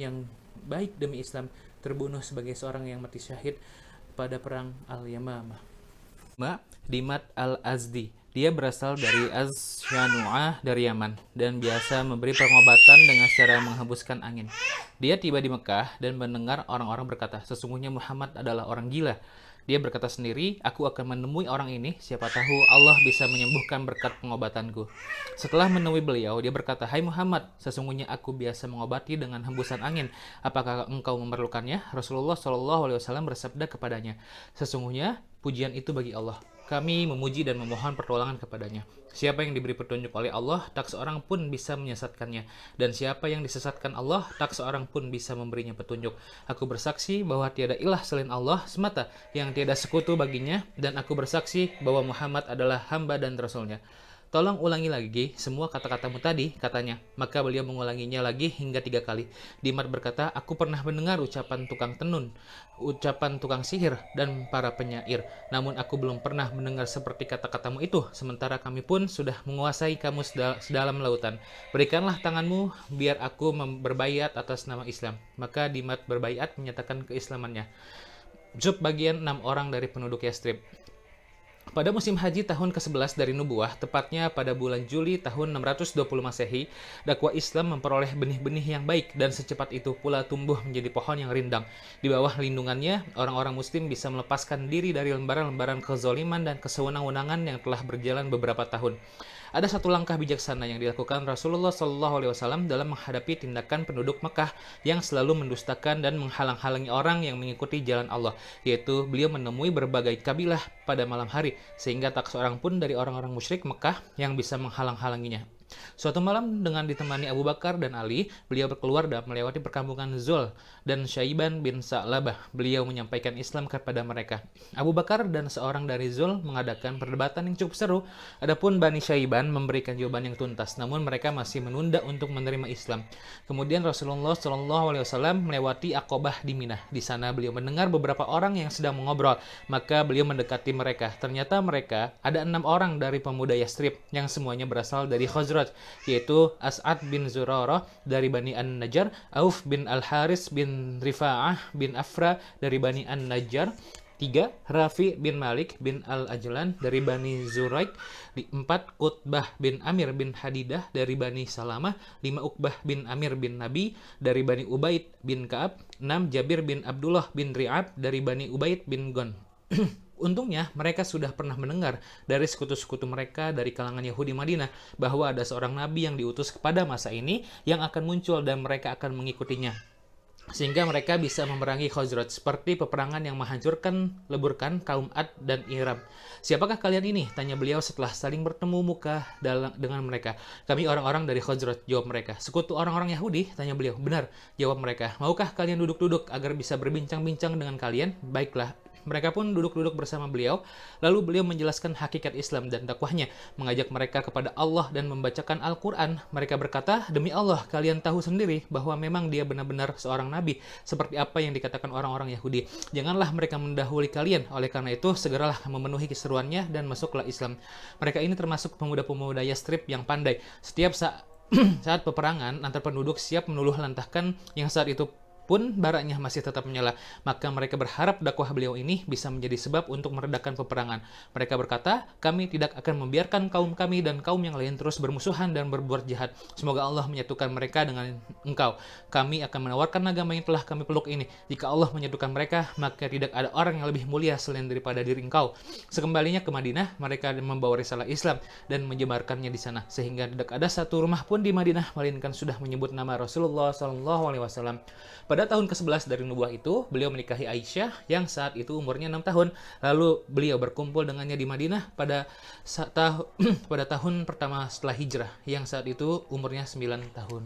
yang baik demi Islam, terbunuh sebagai seorang yang mati syahid pada perang Al-Yamamah. Dimat Al-Azdi. Dia berasal dari Az-Syanu'ah dari Yaman dan biasa memberi pengobatan dengan cara menghembuskan angin. Dia tiba di Mekah dan mendengar orang-orang berkata, "Sesungguhnya Muhammad adalah orang gila." Dia berkata sendiri, "Aku akan menemui orang ini, siapa tahu Allah bisa menyembuhkan berkat pengobatanku." Setelah menemui beliau, dia berkata, "Hai Muhammad, sesungguhnya aku biasa mengobati dengan hembusan angin. Apakah engkau memerlukannya?" Rasulullah SAW bersabda kepadanya, "Sesungguhnya pujian itu bagi Allah. Kami memuji dan memohon pertolongan kepadanya. Siapa yang diberi petunjuk oleh Allah, tak seorang pun bisa menyesatkannya. Dan siapa yang disesatkan Allah, tak seorang pun bisa memberinya petunjuk. Aku bersaksi bahwa tiada ilah selain Allah semata, yang tiada sekutu baginya, dan aku bersaksi bahwa Muhammad adalah hamba dan rasulnya." "Tolong ulangi lagi semua kata-katamu tadi," katanya. Maka beliau mengulanginya lagi hingga 3 kali. Dimat berkata, "Aku pernah mendengar ucapan tukang tenun, ucapan tukang sihir, dan para penyair. Namun aku belum pernah mendengar seperti kata-katamu itu, sementara kami pun sudah menguasai kamu sedalam lautan. Berikanlah tanganmu, biar aku berbaiat atas nama Islam." Maka Dimat berbaiat menyatakan keislamannya. Subbagian 6 orang dari penduduk Yastrib. Pada musim haji tahun ke-11 dari nubuah, tepatnya pada bulan Juli tahun 620 Masehi, dakwah Islam memperoleh benih-benih yang baik dan secepat itu pula tumbuh menjadi pohon yang rindang. Di bawah lindungannya, orang-orang muslim bisa melepaskan diri dari lembaran-lembaran kezaliman dan kesewenang-wenangan yang telah berjalan beberapa tahun. Ada satu langkah bijaksana yang dilakukan Rasulullah SAW dalam menghadapi tindakan penduduk Mekah yang selalu mendustakan dan menghalang-halangi orang yang mengikuti jalan Allah, yaitu beliau menemui berbagai kabilah pada malam hari, sehingga tak seorang pun dari orang-orang musyrik Mekah yang bisa menghalang-halanginya. Suatu malam dengan ditemani Abu Bakar dan Ali, beliau berkeluar dan melewati perkampungan Zul dan Syaiban bin Sa'labah. Beliau menyampaikan Islam kepada mereka. Abu Bakar dan seorang dari Zul mengadakan perdebatan yang cukup seru. Adapun Bani Syaiban memberikan jawaban yang tuntas, namun mereka masih menunda untuk menerima Islam. Kemudian Rasulullah SAW melewati Aqabah di Minah. Di sana beliau mendengar beberapa orang yang sedang mengobrol, maka beliau mendekati mereka. Ternyata mereka ada 6 orang dari pemuda Yastrib yang semuanya berasal dari Khazraj, yaitu As'ad bin Zurarah dari Bani An-Najjar, Auf bin Al-Haris bin Rifa'ah bin Afra dari Bani An-Najjar, 3. Rafi bin Malik bin Al-Ajlan dari Bani Zuraik, 4. Qutbah bin Amir bin Hadidah dari Bani Salamah, 5. Uqbah bin Amir bin Nabi dari Bani Ubaid bin Ka'ab, 6. Jabir bin Abdullah bin Ri'ab dari Bani Ubaid bin Gon. Untungnya mereka sudah pernah mendengar dari sekutu-sekutu mereka dari kalangan Yahudi Madinah bahwa ada seorang nabi yang diutus kepada masa ini yang akan muncul dan mereka akan mengikutinya, sehingga mereka bisa memerangi Khazraj seperti peperangan yang menghancurkan leburkan kaum Ad dan Iram. Siapakah kalian ini? Tanya beliau setelah saling bertemu muka dengan mereka. Kami orang-orang dari Khazraj, jawab mereka. Sekutu orang-orang Yahudi? Tanya beliau. Benar, jawab mereka. Maukah kalian duduk-duduk agar bisa berbincang-bincang dengan kalian? Baiklah. Mereka pun duduk-duduk bersama beliau, lalu beliau menjelaskan hakikat Islam dan dakwahnya, mengajak mereka kepada Allah dan membacakan Al-Quran. Mereka berkata, demi Allah, kalian tahu sendiri bahwa memang dia benar-benar seorang nabi, seperti apa yang dikatakan orang-orang Yahudi. Janganlah mereka mendahului kalian, oleh karena itu segeralah memenuhi keseruannya dan masuklah Islam. Mereka ini termasuk pemuda-pemuda Yastrib yang pandai. Setiap saat peperangan antar penduduk siap meluluh lantahkan yang saat itu pun baraknya masih tetap menyala, maka mereka berharap dakwah beliau ini bisa menjadi sebab untuk meredakan peperangan. Mereka berkata, kami tidak akan membiarkan kaum kami dan kaum yang lain terus bermusuhan dan berbuat jahat. Semoga Allah menyatukan mereka dengan engkau. Kami akan menawarkan agama yang telah kami peluk ini. Jika Allah menyatukan mereka, maka tidak ada orang yang lebih mulia selain daripada diri engkau. Sekembalinya ke Madinah, mereka membawa risalah Islam dan menyebarkannya di sana, sehingga tidak ada satu rumah pun di Madinah melainkan sudah menyebut nama Rasulullah SAW. Pada tahun ke-11 dari nubuah itu, beliau menikahi Aisyah yang saat itu umurnya 6 tahun. Lalu beliau berkumpul dengannya di Madinah pada tahun pertama setelah hijrah, yang saat itu umurnya 9 tahun.